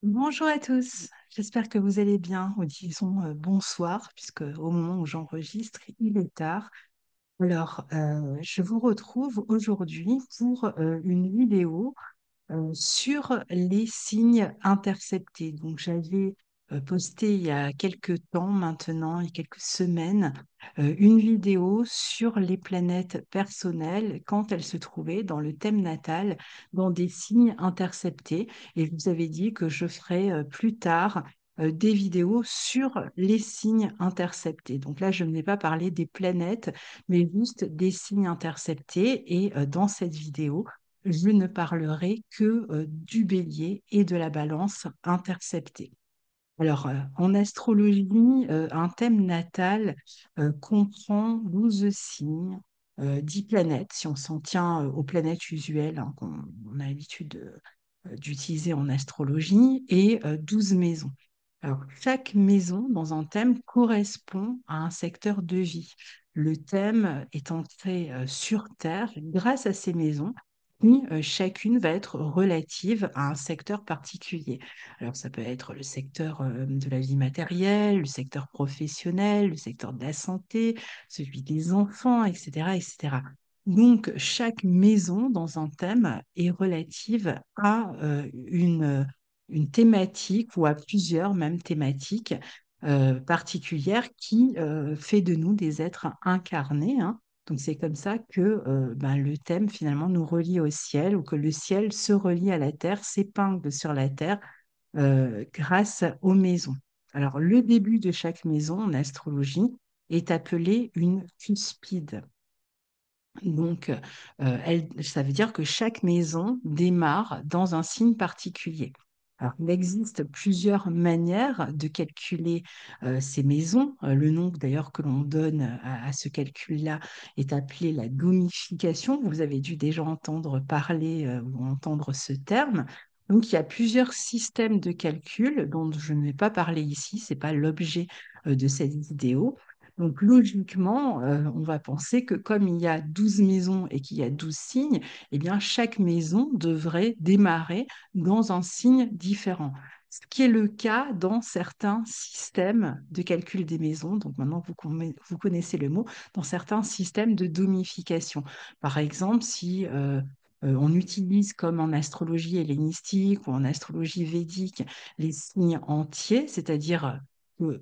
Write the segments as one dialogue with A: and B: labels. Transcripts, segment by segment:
A: Bonjour à tous, j'espère que vous allez bien, ou disons bonsoir, puisque au moment où j'enregistre, il est tard. Je vous retrouve aujourd'hui pour une vidéo sur les signes interceptés. Donc, j'avais posté il y a quelques temps maintenant, il y a quelques semaines, une vidéo sur les planètes personnelles quand elles se trouvaient dans le thème natal, dans des signes interceptés. Et je vous avais dit que je ferai plus tard des vidéos sur les signes interceptés. Donc là, je ne vais pas parler des planètes, mais juste des signes interceptés. Et dans cette vidéo, je ne parlerai que du bélier et de la balance interceptée. En astrologie, un thème natal comprend 12 signes, 10 planètes, si on s'en tient aux planètes usuelles hein, qu'on on a l'habitude d'utiliser en astrologie, et 12 maisons. Chaque maison dans un thème correspond à un secteur de vie. Le thème est ancré sur Terre grâce à ces maisons qui chacune va être relative à un secteur particulier. Alors, ça peut être le secteur de la vie matérielle, le secteur professionnel, le secteur de la santé, celui des enfants, etc., etc. Donc, chaque maison dans un thème est relative à une thématique ou à plusieurs même thématiques particulières qui fait de nous des êtres incarnés, hein. Donc, c'est comme ça que le thème finalement nous relie au ciel ou que le ciel se relie à la terre, s'épingle sur la terre grâce aux maisons. Alors, le début de chaque maison en astrologie est appelé une cuspide. Donc, ça veut dire que chaque maison démarre dans un signe particulier. Alors, il existe plusieurs manières de calculer ces maisons. Le nom d'ailleurs que l'on donne à ce calcul-là est appelé la domification. Vous avez dû déjà entendre parler ou entendre ce terme. Donc, il y a plusieurs systèmes de calcul dont je ne vais pas parler ici, ce n'est pas l'objet de cette vidéo. Donc, logiquement, on va penser que comme il y a 12 maisons et qu'il y a 12 signes, eh bien, chaque maison devrait démarrer dans un signe différent. Ce qui est le cas dans certains systèmes de calcul des maisons. Donc, maintenant, vous connaissez le mot, dans certains systèmes de domification. Par exemple, si on utilise comme en astrologie hellénistique ou en astrologie védique les signes entiers, c'est-à-dire que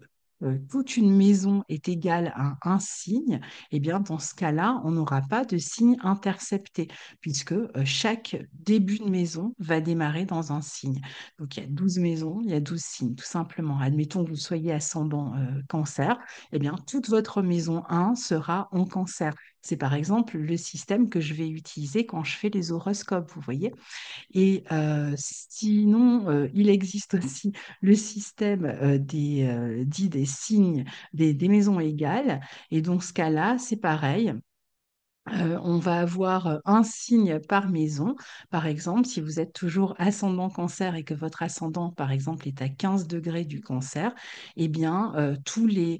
A: toute une maison est égale à un signe, eh bien, dans ce cas-là, on n'aura pas de signe intercepté, puisque chaque début de maison va démarrer dans un signe. Donc, il y a 12 maisons, il y a 12 signes, tout simplement. Admettons que vous soyez ascendant cancer, eh bien, toute votre maison 1 sera en cancer. C'est par exemple le système que je vais utiliser quand je fais les horoscopes, vous voyez. Et sinon, il existe aussi le système dit des signes, des maisons égales. Et dans ce cas-là, c'est pareil. On va avoir un signe par maison. Par exemple, si vous êtes toujours ascendant cancer et que votre ascendant, par exemple, est à 15 degrés du cancer, eh bien, tous les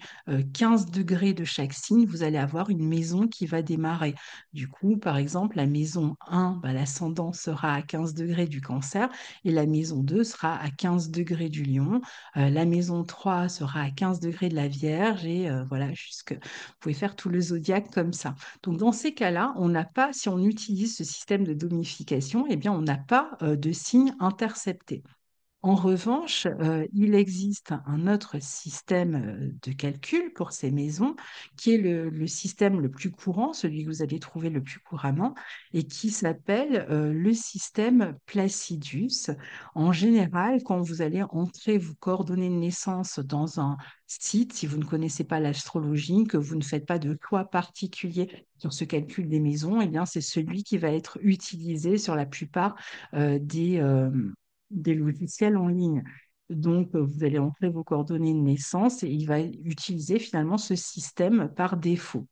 A: 15 degrés de chaque signe, vous allez avoir une maison qui va démarrer. Du coup, par exemple, la maison 1, bah, l'ascendant sera à 15 degrés du cancer et la maison 2 sera à 15 degrés du lion. La maison 3 sera à 15 degrés de la Vierge et voilà, vous pouvez faire tout le zodiaque comme ça. Donc, dans ces cas-là, on n'a pas, si on utilise ce système de domification, eh bien, on n'a pas de signe intercepté. En revanche, il existe un autre système de calcul pour ces maisons, qui est le système le plus courant, celui que vous allez trouver le plus couramment, et qui s'appelle le système Placidus. En général, quand vous allez entrer vos coordonnées de naissance dans un site, si vous ne connaissez pas l'astrologie, que vous ne faites pas de choix particulier sur ce calcul des maisons, eh bien, c'est celui qui va être utilisé sur la plupart des logiciels en ligne. Donc, vous allez entrer vos coordonnées de naissance et il va utiliser finalement ce système par défaut.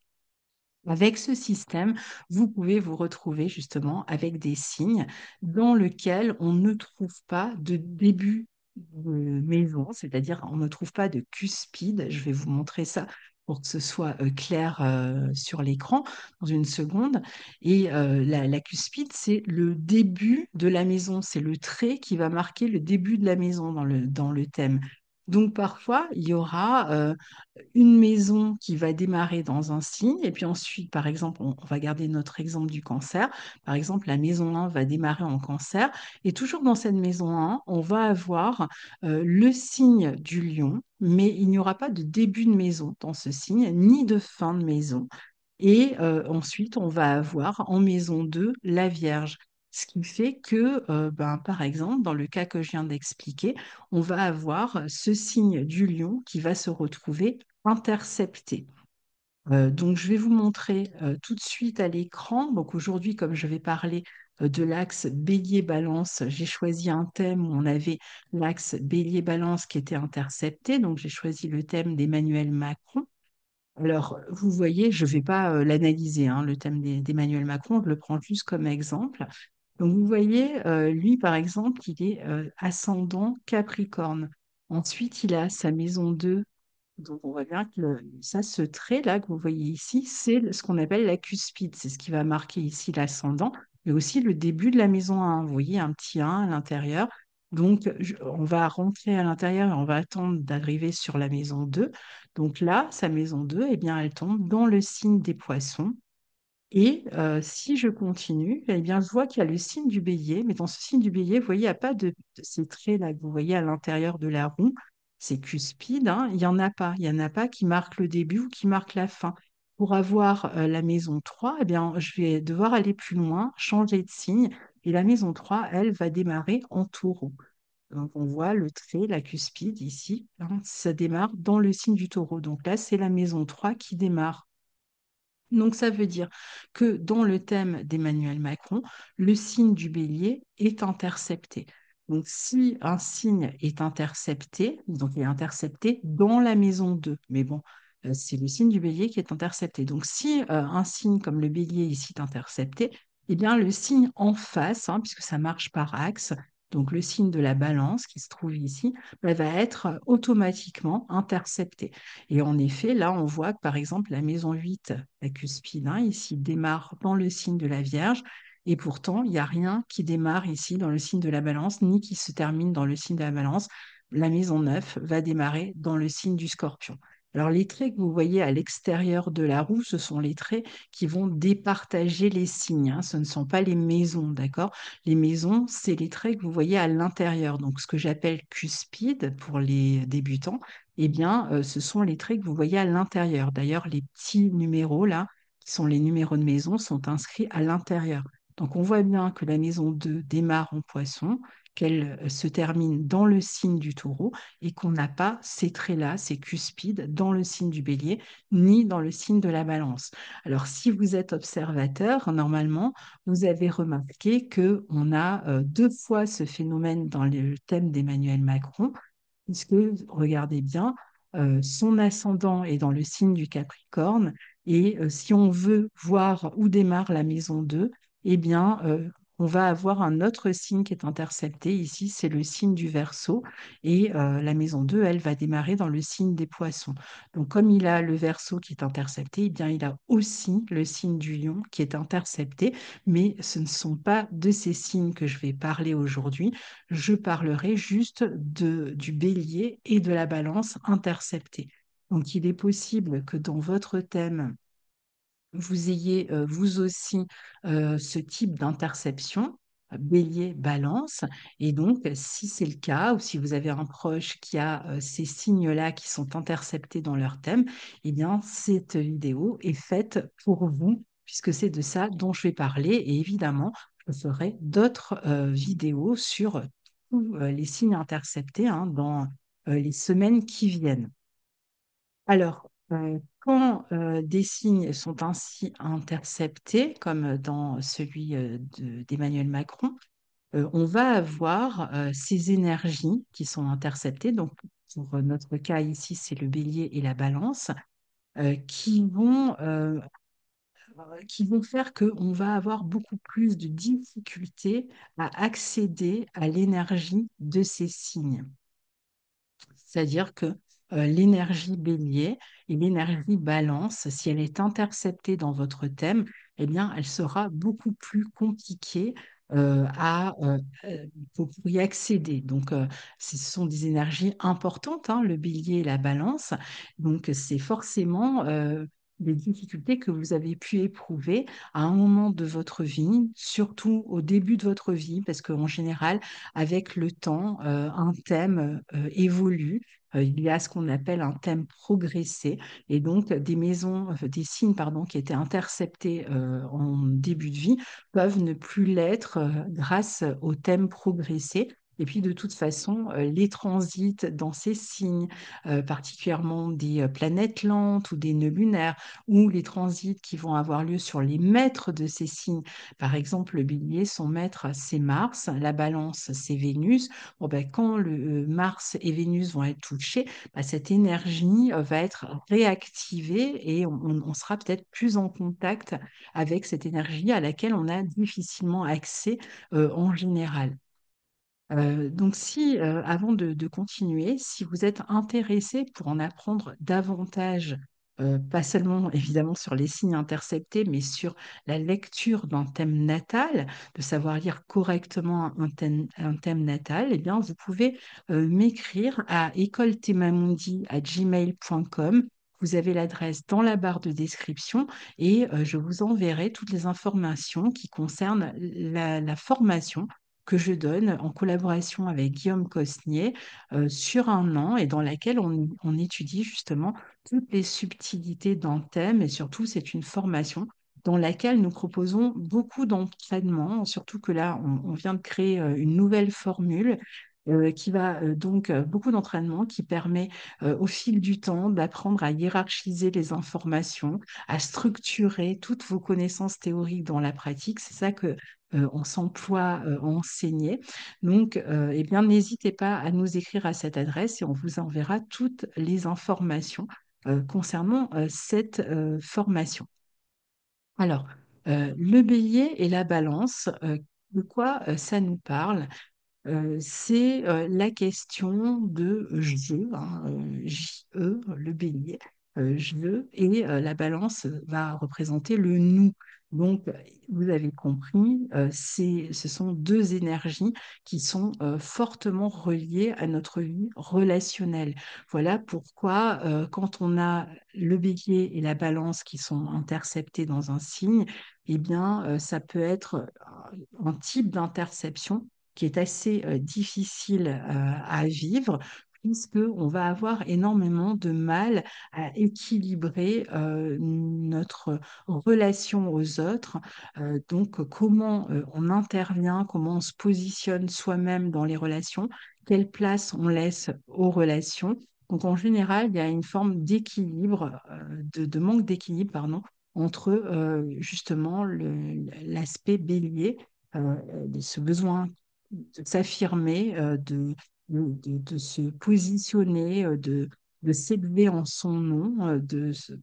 A: Avec ce système, vous pouvez vous retrouver justement avec des signes dans lesquels on ne trouve pas de début de maison, c'est-à-dire on ne trouve pas de cuspide. Je vais vous montrer ça pour que ce soit clair sur l'écran dans une seconde. Et la cuspide, c'est le début de la maison, c'est le trait qui va marquer le début de la maison dans le thème. Donc parfois, il y aura une maison qui va démarrer dans un signe, et puis ensuite, par exemple, on va garder notre exemple du cancer. Par exemple, la maison 1 va démarrer en cancer, et toujours dans cette maison 1, on va avoir le signe du lion, mais il n'y aura pas de début de maison dans ce signe, ni de fin de maison. Et ensuite, on va avoir en maison 2 la Vierge. Ce qui fait que, ben, par exemple, dans le cas que je viens d'expliquer, on va avoir ce signe du lion qui va se retrouver intercepté. Donc, je vais vous montrer tout de suite à l'écran. Donc, aujourd'hui, comme je vais parler de l'axe Bélier-Balance, j'ai choisi un thème où on avait l'axe Bélier-Balance qui était intercepté. Donc, j'ai choisi le thème d'Emmanuel Macron. Alors, vous voyez, je ne vais pas l'analyser, hein, le thème d'Emmanuel Macron, je le prends juste comme exemple. Donc, vous voyez, lui, par exemple, il est ascendant Capricorne. Ensuite, il a sa maison 2. Donc, on voit bien que ça, ce trait-là que vous voyez ici, c'est ce qu'on appelle la cuspide. C'est ce qui va marquer ici l'ascendant, mais aussi le début de la maison 1. Vous voyez, un petit 1 à l'intérieur. Donc, on va rentrer à l'intérieur et on va attendre d'arriver sur la maison 2. Donc là, sa maison 2, eh bien, elle tombe dans le signe des poissons. Et si je continue, eh bien, je vois qu'il y a le signe du bélier, mais dans ce signe du bélier, vous voyez, il n'y a pas de ces traits-là que vous voyez à l'intérieur de la roue, ces cuspides, hein, il n'y en a pas. Il n'y en a pas qui marquent le début ou qui marquent la fin. Pour avoir la maison 3, eh bien, je vais devoir aller plus loin, changer de signe, et la maison 3, elle, va démarrer en taureau. Donc, on voit le trait, la cuspide ici, hein, ça démarre dans le signe du taureau. Donc là, c'est la maison 3 qui démarre. Donc, ça veut dire que dans le thème d'Emmanuel Macron, le signe du bélier est intercepté. Donc, si un signe est intercepté, donc il est intercepté dans la maison 2, mais bon, c'est le signe du bélier qui est intercepté. Donc, si un signe comme le bélier ici est intercepté, eh bien, le signe en face, hein, puisque ça marche par axe, donc le signe de la balance qui se trouve ici, va être automatiquement intercepté. Et en effet, là, on voit que par exemple, la maison 8, la cuspide, hein, ici, démarre dans le signe de la Vierge. Et pourtant, il n'y a rien qui démarre ici dans le signe de la Balance, ni qui se termine dans le signe de la Balance. La maison 9 va démarrer dans le signe du Scorpion. Alors, les traits que vous voyez à l'extérieur de la roue, ce sont les traits qui vont départager les signes, hein. Ce ne sont pas les maisons, d'accord? Les maisons, c'est les traits que vous voyez à l'intérieur. Donc, ce que j'appelle cuspide pour les débutants, eh bien, ce sont les traits que vous voyez à l'intérieur. D'ailleurs, les petits numéros là, qui sont les numéros de maison, sont inscrits à l'intérieur. Donc, on voit bien que la maison 2 démarre en poisson, qu'elle se termine dans le signe du taureau et qu'on n'a pas ces traits-là, ces cuspides, dans le signe du bélier, ni dans le signe de la balance. Alors, si vous êtes observateur, normalement, vous avez remarqué qu'on a deux fois ce phénomène dans le thème d'Emmanuel Macron puisque, regardez bien, son ascendant est dans le signe du Capricorne, et si on veut voir où démarre la maison 2, eh bien, on va avoir un autre signe qui est intercepté. Ici, c'est le signe du Verseau, et la maison 2, elle va démarrer dans le signe des Poissons. Donc, comme il a le Verseau qui est intercepté, eh bien, il a aussi le signe du Lion qui est intercepté, mais ce ne sont pas de ces signes que je vais parler aujourd'hui. Je parlerai juste du bélier et de la balance interceptée. Donc, il est possible que dans votre thème, vous ayez vous aussi ce type d'interception, bélier, balance. Et donc, si c'est le cas, ou si vous avez un proche qui a ces signes-là qui sont interceptés dans leur thème, eh bien, cette vidéo est faite pour vous, puisque c'est de ça dont je vais parler. Et évidemment, je ferai d'autres vidéos sur tous les signes interceptés, hein, dans les semaines qui viennent. Alors, quand des signes sont ainsi interceptés, comme dans celui d'Emmanuel Macron, on va avoir ces énergies qui sont interceptées. Donc, pour notre cas ici, c'est le bélier et la balance, qui vont faire qu'on va avoir beaucoup plus de difficultés à accéder à l'énergie de ces signes. C'est-à-dire que l'énergie bélier et l'énergie balance, si elle est interceptée dans votre thème, eh bien, elle sera beaucoup plus compliquée pour y accéder. Donc, ce sont des énergies importantes, hein, le bélier et la balance. Donc, c'est forcément des difficultés que vous avez pu éprouver à un moment de votre vie, surtout au début de votre vie, parce qu'en général, avec le temps, un thème évolue. Il y a ce qu'on appelle un thème progressé, et donc des signes, pardon, qui étaient interceptés en début de vie peuvent ne plus l'être grâce au thème progressé. Et puis de toute façon, les transits dans ces signes, particulièrement des planètes lentes ou des nœuds lunaires, ou les transits qui vont avoir lieu sur les maîtres de ces signes. Par exemple, le bélier, son maître, c'est Mars, la balance, c'est Vénus. Bon, ben, quand Mars et Vénus vont être touchés, ben, cette énergie va être réactivée et on sera peut-être plus en contact avec cette énergie à laquelle on a difficilement accès en général. Donc, si, avant de continuer, si vous êtes intéressé pour en apprendre davantage, pas seulement évidemment sur les signes interceptés, mais sur la lecture d'un thème natal, de savoir lire correctement un thème natal, eh bien, vous pouvez m'écrire à écoletemamundi@gmail.com. Vous avez l'adresse dans la barre de description et je vous enverrai toutes les informations qui concernent la formation que je donne en collaboration avec Guillaume Cosnier sur un an et dans laquelle on étudie justement toutes les subtilités d'un thème et surtout c'est une formation dans laquelle nous proposons beaucoup d'entraînements, surtout que là on vient de créer une nouvelle formule qui va donc beaucoup d'entraînement qui permet au fil du temps d'apprendre à hiérarchiser les informations, à structurer toutes vos connaissances théoriques dans la pratique. C'est ça que on s'emploie à enseigner. Donc, eh bien, n'hésitez pas à nous écrire à cette adresse et on vous enverra toutes les informations concernant cette formation. Alors, le bélier et la balance, de quoi ça nous parle? C'est la question de je, hein, J-E, le bélier, je, et la balance va représenter le nous. Donc, vous avez compris, ce sont deux énergies qui sont fortement reliées à notre vie relationnelle. Voilà pourquoi, quand on a le bélier et la balance qui sont interceptés dans un signe, eh bien, ça peut être un type d'interception qui est assez difficile à vivre, puisqu'on va avoir énormément de mal à équilibrer notre relation aux autres. Donc, comment on intervient, comment on se positionne soi-même dans les relations, quelle place on laisse aux relations. Donc, en général, il y a une forme d'équilibre, de manque d'équilibre, pardon, entre justement l'aspect bélier, ce besoin de s'affirmer, de se positionner, de s'élever en son nom,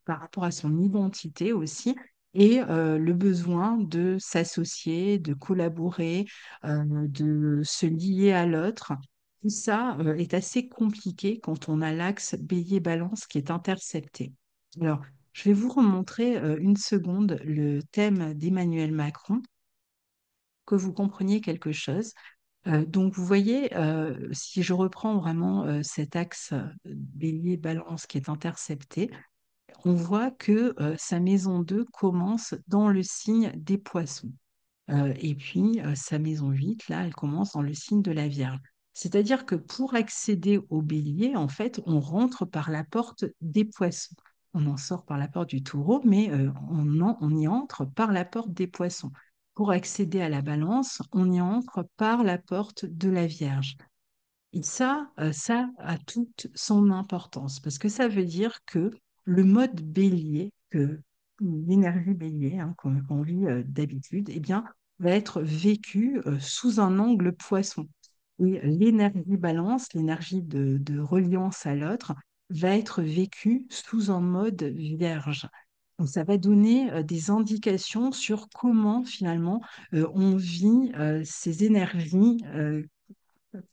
A: par rapport à son identité aussi, et le besoin de s'associer, de collaborer, de se lier à l'autre. Tout ça est assez compliqué quand on a l'axe bélier-balance qui est intercepté. Alors, je vais vous remontrer une seconde le thème d'Emmanuel Macron, que vous compreniez quelque chose. Donc, vous voyez, si je reprends vraiment cet axe bélier-balance qui est intercepté, on voit que sa maison 2 commence dans le signe des poissons. Et puis, sa maison 8 là, elle commence dans le signe de la Vierge. C'est-à-dire que pour accéder au bélier, en fait, on rentre par la porte des poissons. On en sort par la porte du taureau, mais on y entre par la porte des poissons. Pour accéder à la balance, on y entre par la porte de la Vierge. Et ça a toute son importance parce que ça veut dire que le mode bélier, que l'énergie bélier qu'on vit d'habitude, eh bien, va être vécue sous un angle poisson. Et l'énergie balance, l'énergie de reliance à l'autre, va être vécue sous un mode vierge. Donc, ça va donner des indications sur comment finalement on vit ces énergies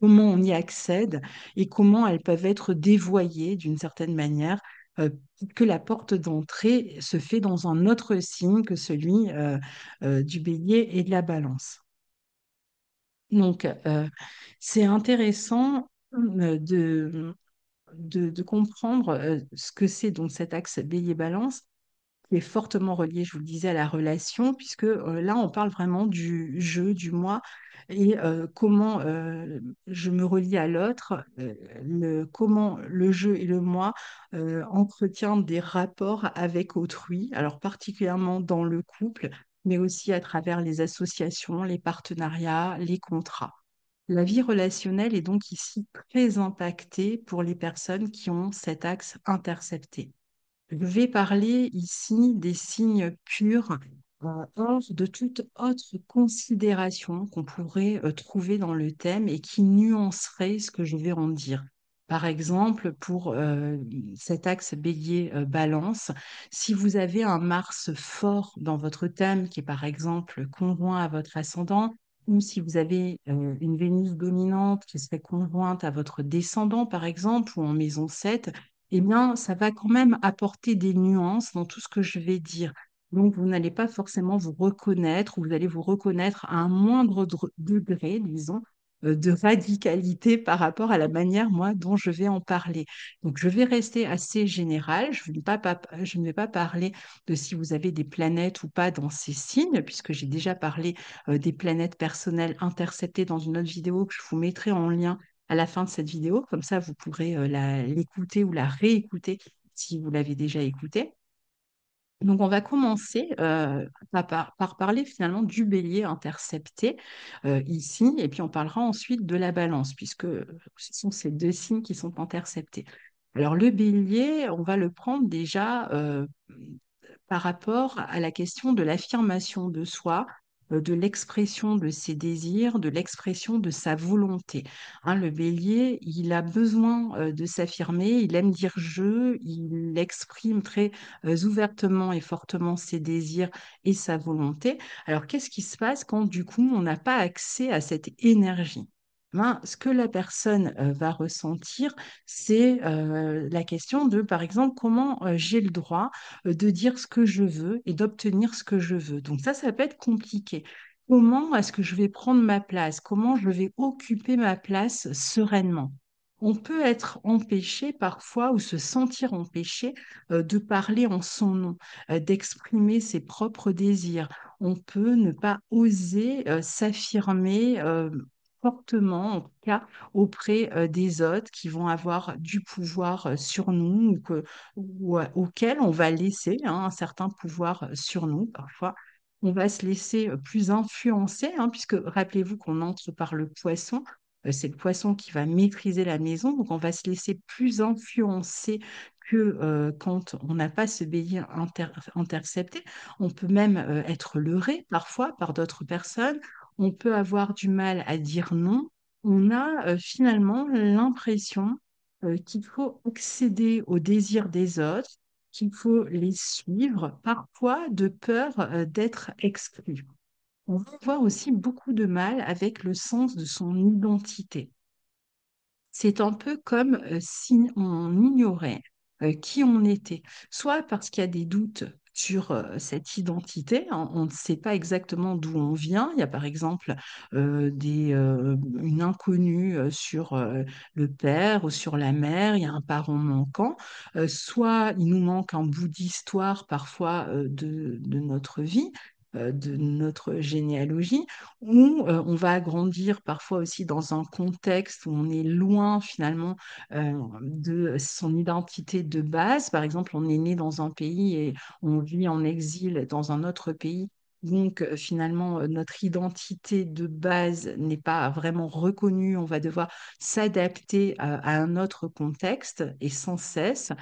A: comment on y accède et comment elles peuvent être dévoyées d'une certaine manière, que la porte d'entrée se fait dans un autre signe que celui du bélier et de la balance. Donc, c'est intéressant de comprendre ce que c'est donc cet axe bélier-balance qui est fortement relié, je vous le disais, à la relation, puisque là, on parle vraiment du jeu, du moi, et comment je me relie à l'autre, comment le jeu et le moi entretiennent des rapports avec autrui, alors particulièrement dans le couple, mais aussi à travers les associations, les partenariats, les contrats. La vie relationnelle est donc ici très impactée pour les personnes qui ont cet axe intercepté. Je vais parler ici des signes purs, hors de toute autre considération qu'on pourrait trouver dans le thème et qui nuancerait ce que je vais en dire. Par exemple, pour cet axe bélier-balance, si vous avez un Mars fort dans votre thème, qui est par exemple conjoint à votre ascendant, ou si vous avez une Vénus dominante qui serait conjointe à votre descendant, par exemple, ou en maison 7, eh bien, ça va quand même apporter des nuances dans tout ce que je vais dire. Donc, vous n'allez pas forcément vous reconnaître, ou vous allez vous reconnaître à un moindre degré, disons, de radicalité par rapport à la manière, moi, dont je vais en parler. Donc, je vais rester assez général. Je ne vais pas parler de si vous avez des planètes ou pas dans ces signes, puisque j'ai déjà parlé des planètes personnelles interceptées dans une autre vidéo que je vous mettrai en lien à la fin de cette vidéo. Comme ça, vous pourrez l'écouter ou la réécouter si vous l'avez déjà écoutée. Donc, on va commencer par parler finalement du bélier intercepté ici, et puis on parlera ensuite de la balance, puisque ce sont ces deux signes qui sont interceptés. Alors, le bélier, on va le prendre déjà par rapport à la question de l'affirmation de soi, de l'expression de ses désirs, de l'expression de sa volonté. Hein, le bélier, il a besoin de s'affirmer, il aime dire je, il exprime très ouvertement et fortement ses désirs et sa volonté. Alors, qu'est-ce qui se passe quand du coup on n'a pas accès à cette énergie? Ben, ce que la personne va ressentir, c'est la question de, par exemple, comment j'ai le droit de dire ce que je veux et d'obtenir ce que je veux. Donc ça peut être compliqué. Comment est-ce que je vais prendre ma place? Comment je vais occuper ma place sereinement? On peut être empêché parfois ou se sentir empêché de parler en son nom, d'exprimer ses propres désirs. On peut ne pas oser s'affirmer fortement, en tout cas auprès des autres qui vont avoir du pouvoir sur nous ou auquel on va laisser un certain pouvoir sur nous parfois. On va se laisser plus influencer, hein, puisque rappelez-vous qu'on entre par le poisson. C'est le poisson qui va maîtriser la maison, donc on va se laisser plus influencer que quand on n'a pas ce bélier intercepté. On peut même être leurré parfois par d'autres personnes. On peut avoir du mal à dire non. On a finalement l'impression qu'il faut accéder aux désirs des autres, qu'il faut les suivre, parfois de peur d'être exclu. On va avoir aussi beaucoup de mal avec le sens de son identité. C'est un peu comme si on ignorait qui on était, soit parce qu'il y a des doutes sur cette identité, hein, on ne sait pas exactement d'où on vient. Il y a par exemple une inconnue sur le père ou sur la mère, il y a un parent manquant, soit il nous manque un bout d'histoire parfois de notre vie, de notre généalogie, où on va grandir parfois aussi dans un contexte où on est loin finalement de son identité de base. Par exemple, on est né dans un pays et on vit en exil dans un autre pays. Donc finalement, notre identité de base n'est pas vraiment reconnue. On va devoir s'adapter à un autre contexte et sans cesse.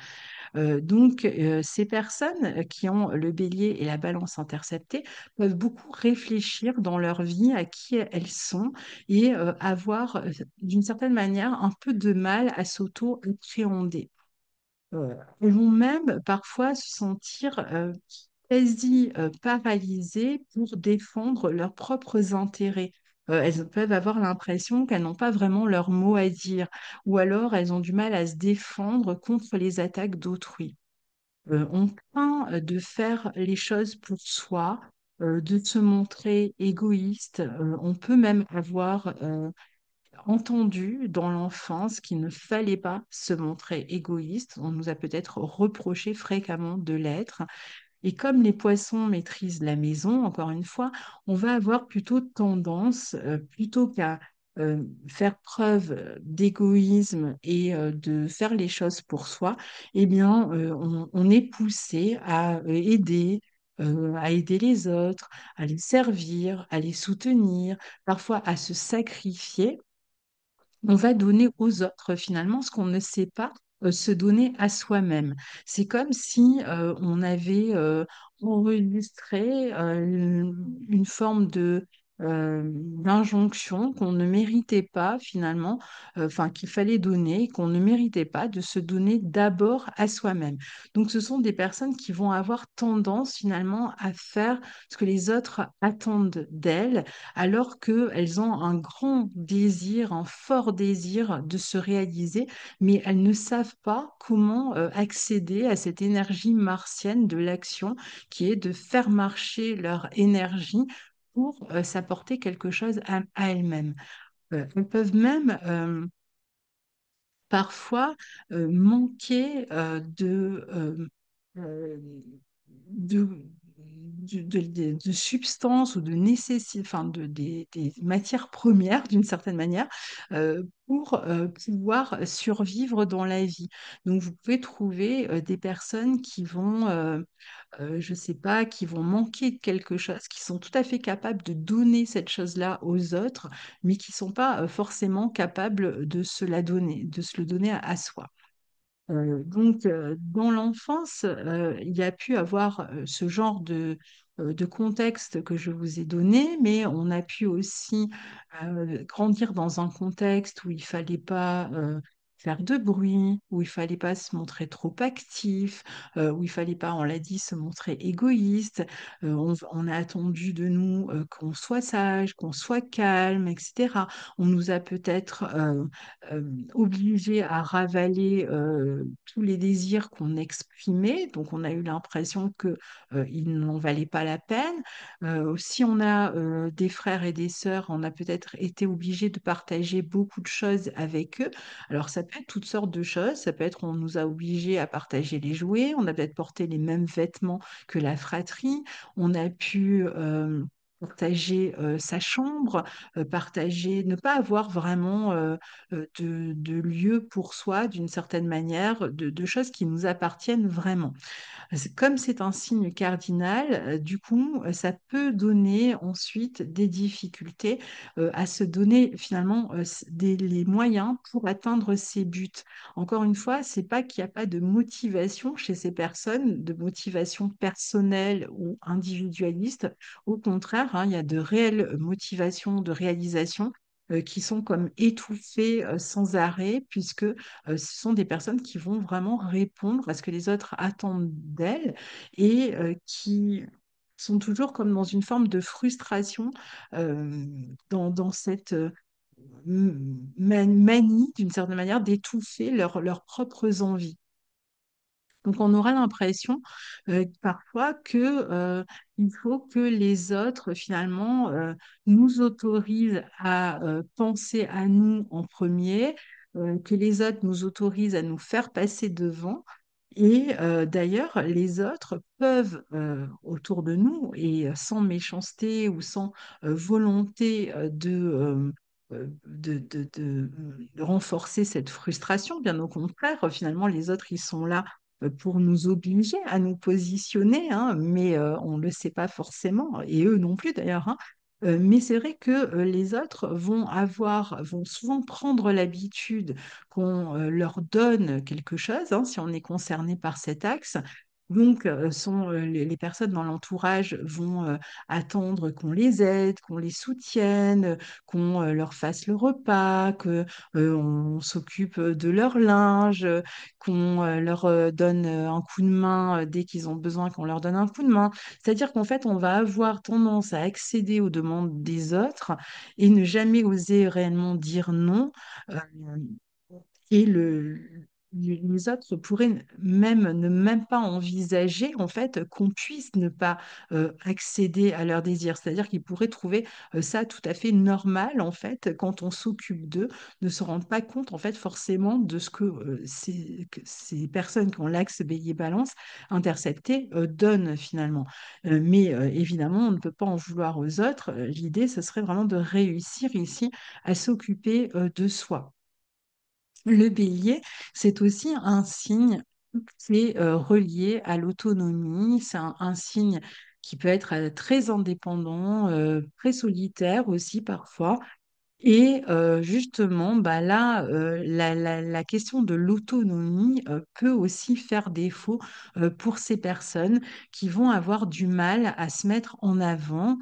A: Ces personnes qui ont le bélier et la balance interceptée peuvent beaucoup réfléchir dans leur vie à qui elles sont et avoir, d'une certaine manière, un peu de mal à s'auto-appréhender. Elles vont même parfois se sentir quasi paralysées pour défendre leurs propres intérêts. elles peuvent avoir l'impression qu'elles n'ont pas vraiment leur mot à dire, ou alors elles ont du mal à se défendre contre les attaques d'autrui. On craint de faire les choses pour soi, de se montrer égoïste. On peut même avoir entendu dans l'enfance qu'il ne fallait pas se montrer égoïste. On nous a peut-être reproché fréquemment de l'être. Et comme les poissons maîtrisent la maison, encore une fois, on va avoir plutôt tendance, plutôt qu'à faire preuve d'égoïsme et de faire les choses pour soi, eh bien, on est poussé à aider les autres, à les servir, à les soutenir, parfois à se sacrifier. On va donner aux autres finalement ce qu'on ne sait pas se donner à soi-même. C'est comme si on avait enregistré une forme d'injonction qu'on ne méritait pas finalement, enfin qu'il fallait donner, qu'on ne méritait pas de se donner d'abord à soi-même. Donc ce sont des personnes qui vont avoir tendance finalement à faire ce que les autres attendent d'elles alors qu'elles ont un grand désir, un fort désir de se réaliser, mais elles ne savent pas comment accéder à cette énergie martienne de l'action qui est de faire marcher leur énergie pour s'apporter quelque chose à elles-mêmes. Elles peuvent même parfois manquer euh, de, de substances ou de nécessités, enfin des matières premières d'une certaine manière pour pouvoir survivre dans la vie. Donc vous pouvez trouver des personnes qui vont je ne sais pas, qui vont manquer de quelque chose, qui sont tout à fait capables de donner cette chose-là aux autres, mais qui ne sont pas forcément capables de se la donner, de se le donner à soi. Dans l'enfance, il y a pu avoir ce genre de contexte que je vous ai donné, mais on a pu aussi grandir dans un contexte où il fallait pas faire de bruit, où il fallait pas se montrer trop actif, où il fallait pas, on l'a dit, se montrer égoïste. On a attendu de nous qu'on soit sage, qu'on soit calme, etc. On nous a peut-être obligés à ravaler tous les désirs qu'on exprimait, donc on a eu l'impression que ils n'en valaient pas la peine. Si on a des frères et des sœurs, on a peut-être été obligé de partager beaucoup de choses avec eux. Alors ça peut être toutes sortes de choses, ça peut être on nous a obligés à partager les jouets, on a peut-être porté les mêmes vêtements que la fratrie, on a pu partager sa chambre, partager, ne pas avoir vraiment de lieu pour soi d'une certaine manière, de choses qui nous appartiennent vraiment. Comme c'est un signe cardinal, du coup, ça peut donner ensuite des difficultés à se donner finalement les moyens pour atteindre ses buts. Encore une fois, c'est pas qu'il n'y a pas de motivation chez ces personnes, de motivation personnelle ou individualiste. Au contraire, hein, il y a de réelles motivations de réalisation qui sont comme étouffées sans arrêt, puisque ce sont des personnes qui vont vraiment répondre à ce que les autres attendent d'elles et qui sont toujours comme dans une forme de frustration euh, dans cette manie, d'une certaine manière, d'étouffer leurs propres envies. Donc, on aura l'impression parfois que il faut que les autres, finalement, nous autorisent à penser à nous en premier, que les autres nous autorisent à nous faire passer devant. Et d'ailleurs, les autres peuvent, autour de nous, et sans méchanceté ou sans volonté de renforcer cette frustration, bien au contraire, finalement, les autres, ils sont là pour nous obliger à nous positionner, hein, mais on ne le sait pas forcément, et eux non plus d'ailleurs, hein. Mais c'est vrai que les autres vont souvent prendre l'habitude qu'on leur donne quelque chose, hein, si on est concerné par cet axe, Donc, les personnes dans l'entourage vont attendre qu'on les aide, qu'on les soutienne, qu'on leur fasse le repas, que on s'occupe de leur linge, qu'on leur donne un coup de main dès qu'ils ont besoin qu'on leur donne un coup de main. C'est-à-dire qu'en fait, on va avoir tendance à accéder aux demandes des autres et ne jamais oser réellement dire non. euh, et les autres pourraient même ne même pas envisager en fait qu'on puisse ne pas accéder à leurs désirs. C'est-à-dire qu'ils pourraient trouver ça tout à fait normal en fait quand on s'occupe d'eux, ne se rendent pas compte en fait forcément de ce que ces personnes qui ont l'axe bélier-balance intercepté donnent finalement. Mais évidemment, on ne peut pas en vouloir aux autres. L'idée, ce serait vraiment de réussir ici à s'occuper de soi. Le bélier, c'est aussi un signe qui est relié à l'autonomie. C'est un signe qui peut être très indépendant, très solitaire aussi parfois. Et justement, bah là, la question de l'autonomie peut aussi faire défaut pour ces personnes qui vont avoir du mal à se mettre en avant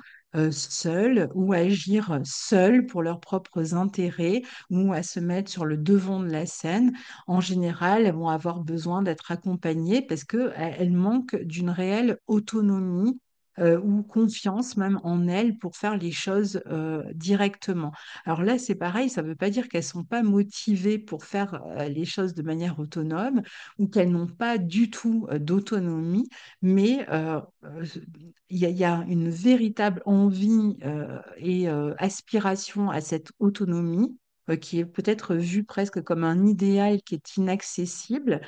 A: seules ou agir seules pour leurs propres intérêts ou à se mettre sur le devant de la scène. En général, elles vont avoir besoin d'être accompagnées parce qu'elles manquent d'une réelle autonomie. Ou confiance même en elles pour faire les choses directement. Alors là, c'est pareil, ça ne veut pas dire qu'elles sont pas motivées pour faire les choses de manière autonome ou qu'elles n'ont pas du tout d'autonomie, mais il y a une véritable envie et aspiration à cette autonomie qui est peut-être vue presque comme un idéal qui est inaccessible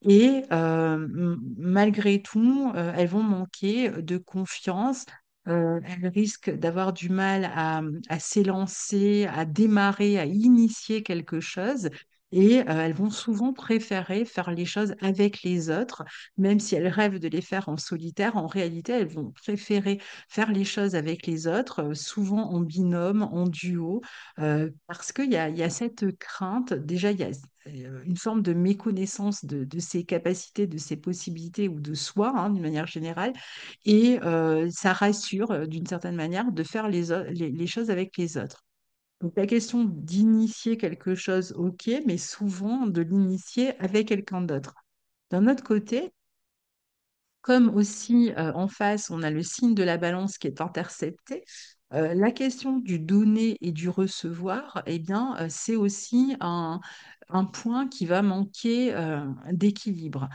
A: et malgré tout, elles vont manquer de confiance. Elles risquent d'avoir du mal à s'élancer, à démarrer, à initier quelque chose. Et elles vont souvent préférer faire les choses avec les autres, même si elles rêvent de les faire en solitaire. En réalité, elles vont préférer faire les choses avec les autres, souvent en binôme, en duo, parce qu'il y a cette crainte. Déjà, il y a une forme de méconnaissance de ses capacités, de ses possibilités ou de soi, hein, d'une manière générale. Et ça rassure, d'une certaine manière, de faire les choses avec les autres. Donc la question d'initier quelque chose, ok, mais souvent de l'initier avec quelqu'un d'autre. D'un autre côté, comme aussi en face, on a le signe de la balance qui est intercepté, la question du donner et du recevoir, eh bien, c'est aussi un point qui va manquer d'équilibre.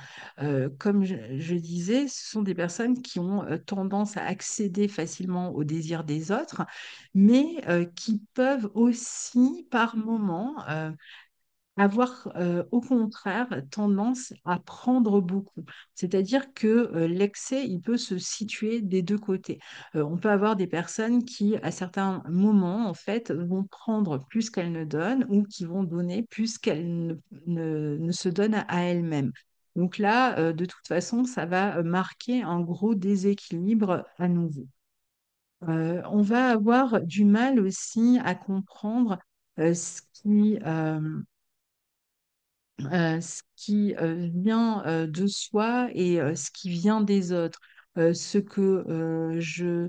A: Comme je disais, ce sont des personnes qui ont tendance à accéder facilement aux désirs des autres, mais qui peuvent aussi, par moment, avoir au contraire tendance à prendre beaucoup. C'est-à-dire que l'excès, il peut se situer des deux côtés. On peut avoir des personnes qui, à certains moments, en fait, vont prendre plus qu'elles ne donnent ou qui vont donner plus qu'elles ne se donnent à elles-mêmes. Donc là, de toute façon, ça va marquer un gros déséquilibre à nouveau. On va avoir du mal aussi à comprendre ce qui vient de soi et ce qui vient des autres, ce que euh,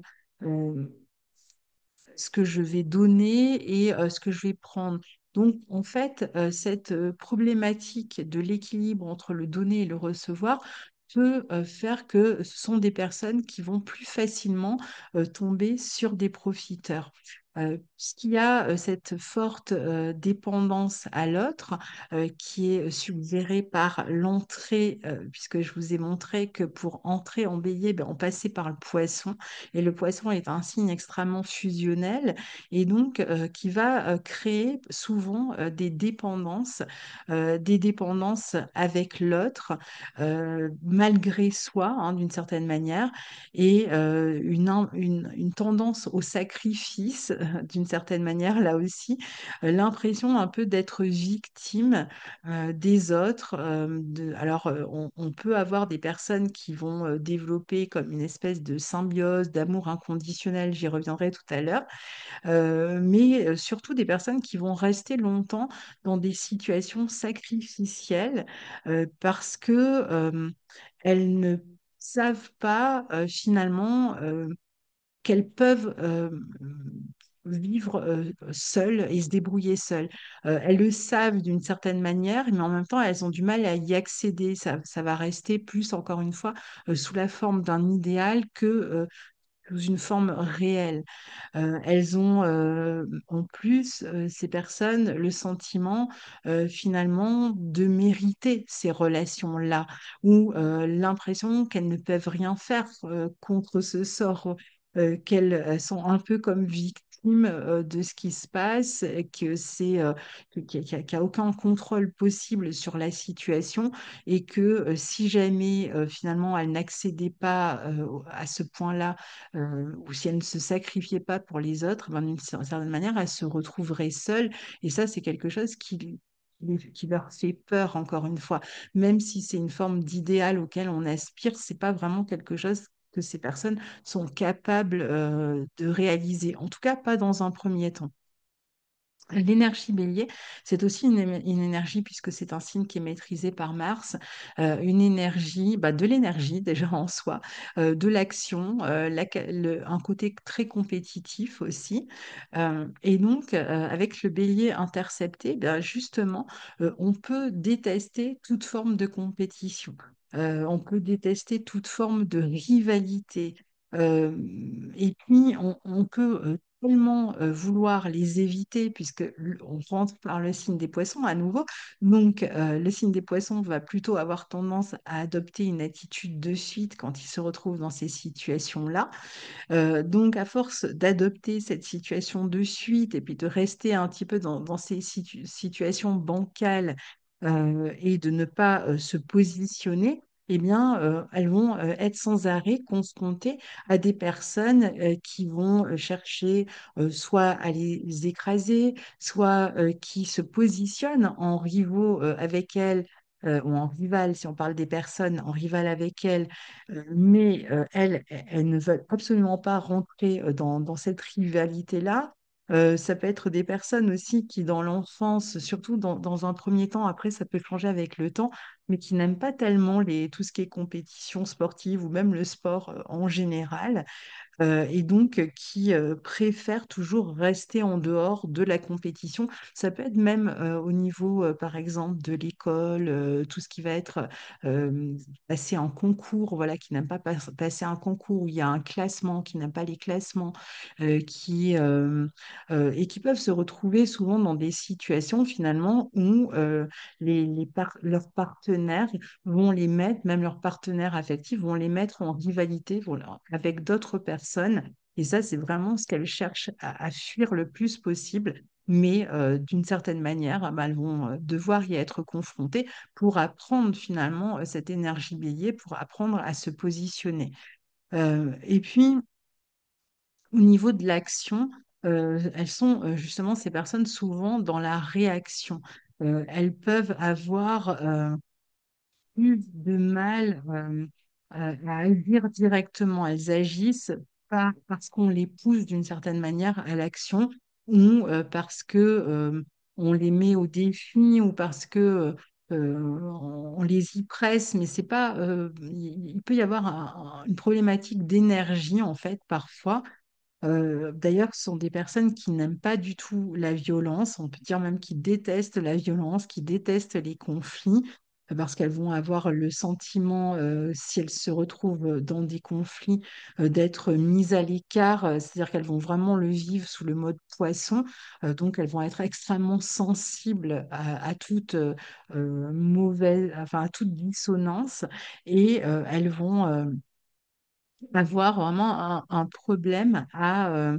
A: ce que je vais donner et ce que je vais prendre. Donc, en fait, cette problématique de l'équilibre entre le donner et le recevoir peut faire que ce sont des personnes qui vont plus facilement tomber sur des profiteurs. Puisqu'il y a cette forte dépendance à l'autre qui est suggérée par l'entrée, puisque je vous ai montré que pour entrer en bélier, ben, on passait par le poisson. Et le poisson est un signe extrêmement fusionnel et donc qui va créer souvent des dépendances avec l'autre, malgré soi, hein, d'une certaine manière, et une tendance au sacrifice, d'une certaine manière, là aussi, l'impression un peu d'être victime des autres. Alors, on peut avoir des personnes qui vont développer comme une espèce de symbiose, d'amour inconditionnel, j'y reviendrai tout à l'heure, mais surtout des personnes qui vont rester longtemps dans des situations sacrificielles parce que elles ne savent pas finalement qu'elles peuvent vivre seules et se débrouiller seules. Elles le savent d'une certaine manière, mais en même temps, elles ont du mal à y accéder. Ça va rester plus, encore une fois, sous la forme d'un idéal que sous une forme réelle. Elles ont en plus, ces personnes, le sentiment finalement de mériter ces relations-là, ou l'impression qu'elles ne peuvent rien faire contre ce sort, qu'elles sont un peu comme victimes de ce qui se passe, et que qu'il y a aucun contrôle possible sur la situation, et que si jamais finalement elles n'accédaient pas à ce point-là, ou si elle ne se sacrifiait pas pour les autres, ben, d'une certaine manière, elle se retrouverait seule. Et ça, c'est quelque chose qui leur fait peur, encore une fois. Même si c'est une forme d'idéal auquel on aspire, c'est pas vraiment quelque chose que ces personnes sont capables de réaliser. En tout cas, pas dans un premier temps. L'énergie bélier, c'est aussi une énergie, puisque c'est un signe qui est maîtrisé par Mars, une énergie, bah, de l'énergie déjà en soi, de l'action, un côté très compétitif aussi. Et donc, avec le bélier intercepté, ben, justement, on peut détester toute forme de compétition. On peut détester toute forme de rivalité. Euh, et puis, on peut tellement vouloir les éviter, puisque on rentre par le signe des poissons à nouveau. Donc, le signe des poissons va plutôt avoir tendance à adopter une attitude de suite quand il se retrouve dans ces situations-là. Donc, à force d'adopter cette situation de suite et puis de rester un petit peu dans ces situations bancales et de ne pas se positionner, eh bien, elles vont être sans arrêt confrontées à des personnes qui vont chercher soit à les écraser, soit qui se positionnent en rivaux avec elles. Ou en rival, si on parle des personnes, en rival avec elles, mais elles ne veulent absolument pas rentrer dans cette rivalité-là. Ça peut être des personnes aussi qui, dans l'enfance, surtout dans un premier temps, après ça peut changer avec le temps, mais qui n'aiment pas tellement tout ce qui est compétition sportive ou même le sport en général, et donc qui préfèrent toujours rester en dehors de la compétition. Ça peut être même au niveau, par exemple, de l'école, tout ce qui va être passer un concours, voilà, qui n'aiment pas passer un concours où il y a un classement, qui n'aiment pas les classements, et qui peuvent se retrouver souvent dans des situations finalement où leurs partenaires vont les mettre, même leurs partenaires affectifs vont les mettre en rivalité, voilà, avec d'autres personnes. Et ça, c'est vraiment ce qu'elles cherchent à fuir le plus possible. Mais d'une certaine manière, ah ben, elles vont devoir y être confrontées pour apprendre finalement cette énergie bélier, pour apprendre à se positionner. Et puis, au niveau de l'action, elles sont justement ces personnes souvent dans la réaction. Elles peuvent avoir plus de mal à agir directement. Elles agissent pas parce qu'on les pousse d'une certaine manière à l'action, ou parce que on les met au défi, ou parce que on les y presse, mais c'est pas. Il peut y avoir une problématique d'énergie en fait parfois. D'ailleurs, ce sont des personnes qui n'aiment pas du tout la violence, on peut dire même qui détestent la violence, qui détestent les conflits, parce qu'elles vont avoir le sentiment, si elles se retrouvent dans des conflits, d'être mises à l'écart, c'est-à-dire qu'elles vont vraiment le vivre sous le mode poisson, donc elles vont être extrêmement sensibles à toute mauvaise, enfin à toute dissonance, et elles vont avoir vraiment un problème à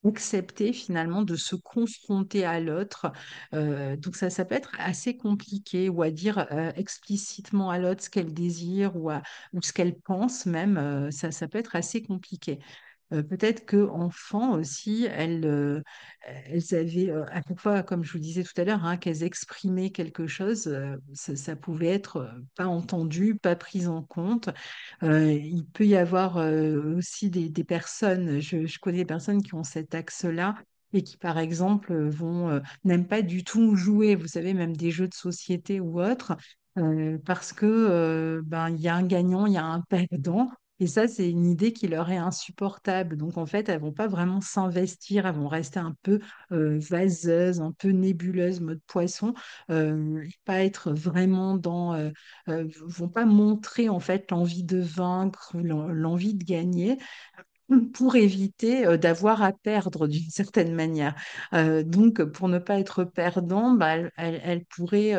A: accepter finalement de se confronter à l'autre. Donc ça peut être assez compliqué, ou à dire explicitement à l'autre ce qu'elle désire, ou ce qu'elle pense même. Ça peut être assez compliqué. Peut-être que enfant aussi, elles avaient à chaque fois, comme je vous disais tout à l'heure, hein, qu'elles exprimaient quelque chose, ça pouvait être pas entendu, pas pris en compte. Il peut y avoir aussi des personnes, je connais des personnes qui ont cet axe-là, et qui, par exemple, n'aiment pas du tout jouer, vous savez, même des jeux de société ou autres, parce que ben, il y a un gagnant, il y a un perdant. Et ça, c'est une idée qui leur est insupportable. Donc, en fait, elles vont pas vraiment s'investir, elles vont rester un peu vaseuses, un peu nébuleuses, mode poisson, pas être vraiment vont pas montrer en fait l'envie de vaincre, l'envie de gagner pour éviter d'avoir à perdre d'une certaine manière. Donc, pour ne pas être perdant, bah, elle pourrait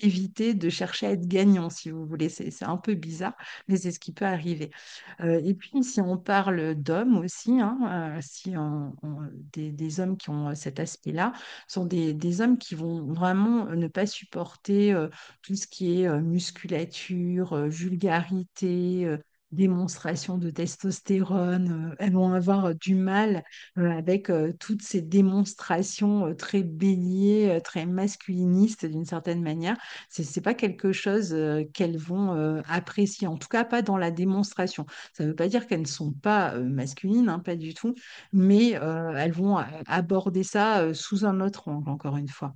A: éviter de chercher à être gagnant, si vous voulez. C'est un peu bizarre, mais c'est ce qui peut arriver. Et puis, si on parle d'hommes aussi, hein, si des hommes qui ont cet aspect-là, sont des hommes qui vont vraiment ne pas supporter tout ce qui est musculature, vulgarité, démonstration de testostérone. Elles vont avoir du mal avec toutes ces démonstrations très béliers, très masculinistes d'une certaine manière. C'est pas quelque chose qu'elles vont apprécier, en tout cas pas dans la démonstration. Ça ne veut pas dire qu'elles ne sont pas masculines, hein, pas du tout, mais elles vont aborder ça sous un autre angle, encore une fois.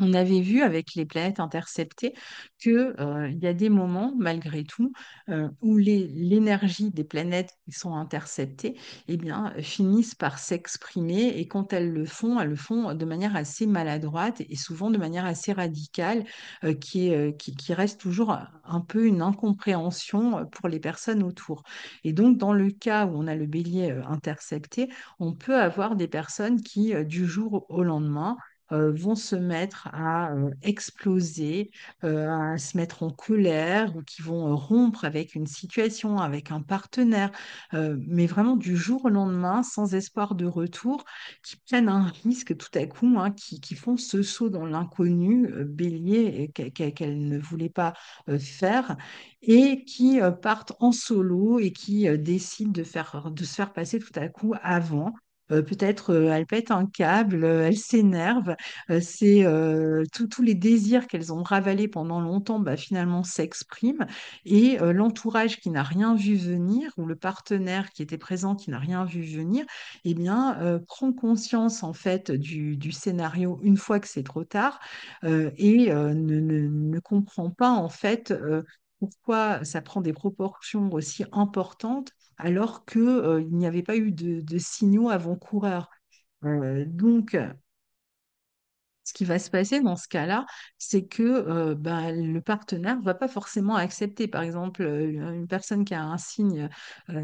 A: On avait vu avec les planètes interceptées que, il y a des moments, malgré tout, où l'énergie des planètes qui sont interceptées, eh bien, finissent par s'exprimer et quand elles le font de manière assez maladroite et souvent de manière assez radicale, qui reste toujours un peu une incompréhension pour les personnes autour. Et donc, dans le cas où on a le bélier intercepté, on peut avoir des personnes qui, du jour au lendemain, vont se mettre à exploser, à se mettre en colère, ou qui vont rompre avec une situation, avec un partenaire, mais vraiment du jour au lendemain, sans espoir de retour, qui prennent un risque tout à coup, hein, qui font ce saut dans l'inconnu, bélier, et qu'elles ne voulaient pas faire, et qui partent en solo et qui décident de se faire passer tout à coup avant. Peut-être elle pète un câble, elle s'énerve, tous les désirs qu'elles ont ravalés pendant longtemps, bah, finalement s'expriment et l'entourage qui n'a rien vu venir ou le partenaire qui était présent qui n'a rien vu venir, eh bien, prend conscience en fait du scénario une fois que c'est trop tard et ne comprend pas en fait pourquoi ça prend des proportions aussi importantes alors que, il n'y avait pas eu de signaux avant-coureurs. Donc, ce qui va se passer dans ce cas-là, c'est que ben, le partenaire ne va pas forcément accepter. Par exemple, une personne qui a un signe,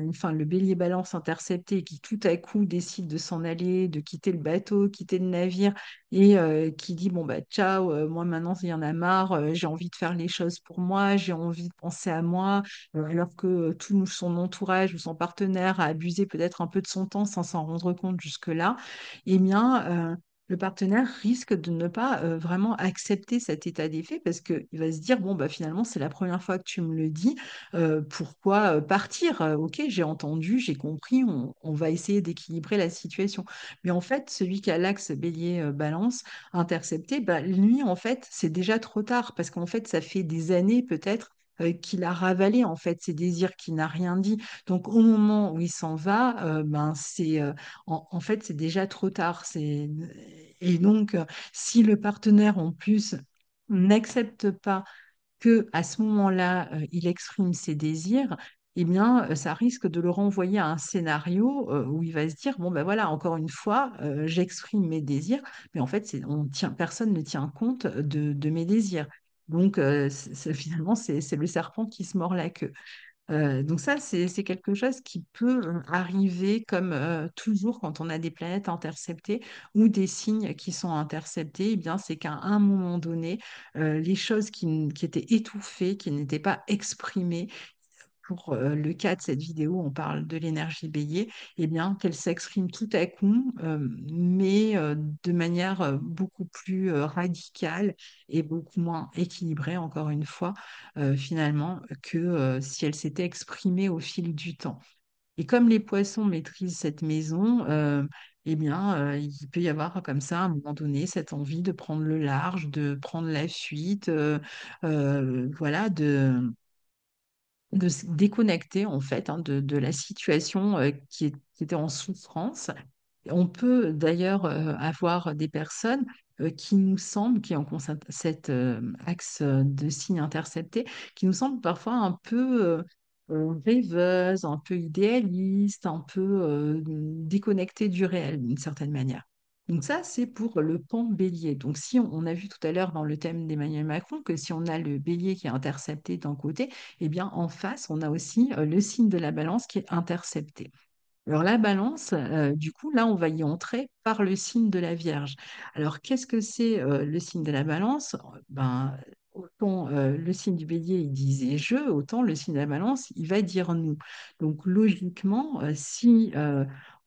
A: enfin le bélier balance intercepté, qui tout à coup décide de s'en aller, de quitter le bateau, quitter le navire, et qui dit, bon, bah, ciao, moi maintenant, il y en a marre, j'ai envie de faire les choses pour moi, j'ai envie de penser à moi, alors que tout son entourage ou son partenaire a abusé peut-être un peu de son temps sans s'en rendre compte jusque-là, eh bien, le partenaire risque de ne pas vraiment accepter cet état des faits parce qu'il va se dire, bon, bah, finalement, c'est la première fois que tu me le dis, pourquoi partir? Ok, j'ai entendu, j'ai compris, on va essayer d'équilibrer la situation. Mais en fait, celui qui a l'axe bélier-balance intercepté, bah, lui, en fait, c'est déjà trop tard parce qu'en fait, ça fait des années peut-être qu'il a ravalé en fait ses désirs, qu'il n'a rien dit. Donc au moment où il s'en va, ben en fait, c'est déjà trop tard. Et donc, si le partenaire, en plus, n'accepte pas que à ce moment-là, il exprime ses désirs, eh bien, ça risque de le renvoyer à un scénario où il va se dire, bon, ben voilà, encore une fois, j'exprime mes désirs, mais en fait, personne ne tient compte de mes désirs. Donc, finalement, c'est le serpent qui se mord la queue. Donc ça, c'est quelque chose qui peut arriver comme toujours quand on a des planètes interceptées ou des signes qui sont interceptés, eh bien, c'est qu'à un moment donné, les choses qui étaient étouffées, qui n'étaient pas exprimées, pour le cas de cette vidéo, on parle de l'énergie bélier, eh bien, qu'elle s'exprime tout à coup, mais de manière beaucoup plus radicale et beaucoup moins équilibrée, encore une fois, finalement, que si elle s'était exprimée au fil du temps. Et comme les poissons maîtrisent cette maison, eh bien, il peut y avoir comme ça, à un moment donné, cette envie de prendre le large, de prendre la fuite, voilà, de se déconnecter en fait hein, de la situation qui était en souffrance. On peut d'ailleurs avoir des personnes qui nous semble, qui est en cet axe de signes interceptés, qui nous semble parfois un peu rêveuse, un peu idéaliste, un peu déconnectée du réel d'une certaine manière. Donc ça, c'est pour le pan bélier. Donc si on a vu tout à l'heure dans le thème d'Emmanuel Macron que si on a le bélier qui est intercepté d'un côté, eh bien en face, on a aussi le signe de la balance qui est intercepté. Alors la balance, du coup, là, on va y entrer par le signe de la Vierge. Alors qu'est-ce que c'est le signe de la balance? Ben, autant le signe du bélier, il disait je, autant le signe de la balance, il va dire nous. Donc logiquement, si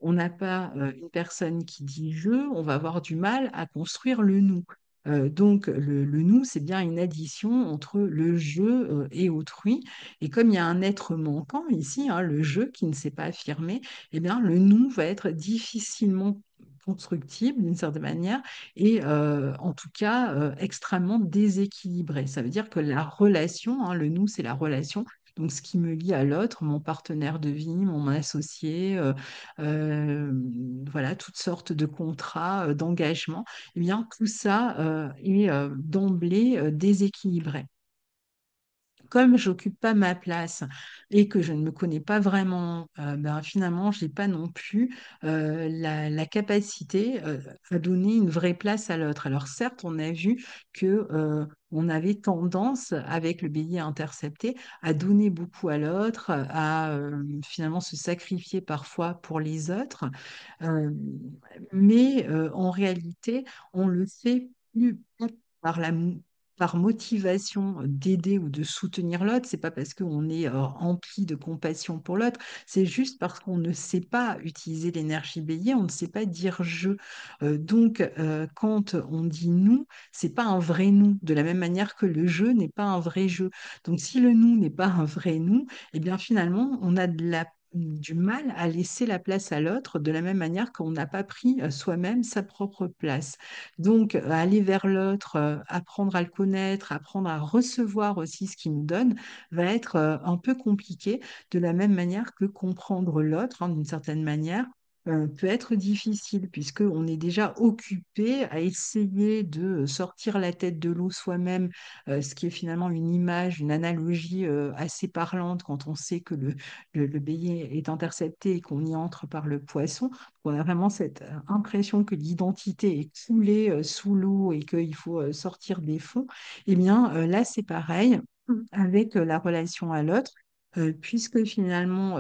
A: on n'a pas une personne qui dit je, on va avoir du mal à construire le nous. Donc le nous, c'est bien une addition entre le je et autrui. Et comme il y a un être manquant ici, hein, le je qui ne s'est pas affirmé, eh bien, le nous va être difficilement constructible d'une certaine manière et en tout cas extrêmement déséquilibré. Ça veut dire que la relation, hein, le nous, c'est la relation. Donc, ce qui me lie à l'autre, mon partenaire de vie, mon associé, euh, voilà, toutes sortes de contrats, d'engagements, eh bien, tout ça est d'emblée déséquilibré. Comme j'occupe pas ma place et que je ne me connais pas vraiment, ben finalement, je n'ai pas non plus la capacité à donner une vraie place à l'autre. Alors certes, on a vu que on avait tendance, avec le bélier intercepté, à donner beaucoup à l'autre, à finalement se sacrifier parfois pour les autres. Euh, mais en réalité, on le fait plus par par motivation d'aider ou de soutenir l'autre. C'est pas parce qu'on est rempli de compassion pour l'autre, c'est juste parce qu'on ne sait pas utiliser l'énergie bélier, on ne sait pas dire je. Donc, quand on dit nous, c'est pas un vrai nous, de la même manière que le je n'est pas un vrai je. Donc, si le nous n'est pas un vrai nous, eh bien finalement, on a du mal à laisser la place à l'autre de la même manière qu'on n'a pas pris soi-même sa propre place. Donc, aller vers l'autre, apprendre à le connaître, apprendre à recevoir aussi ce qu'il nous donne, va être un peu compliqué, de la même manière que comprendre l'autre, hein, d'une certaine manière. Peut être difficile puisqu'on est déjà occupé à essayer de sortir la tête de l'eau soi-même, ce qui est finalement une image, une analogie assez parlante quand on sait que le bélier est intercepté et qu'on y entre par le poisson. On a vraiment cette impression que l'identité est coulée sous l'eau et qu'il faut sortir des fonds. Eh bien, là, c'est pareil avec la relation à l'autre, puisque finalement,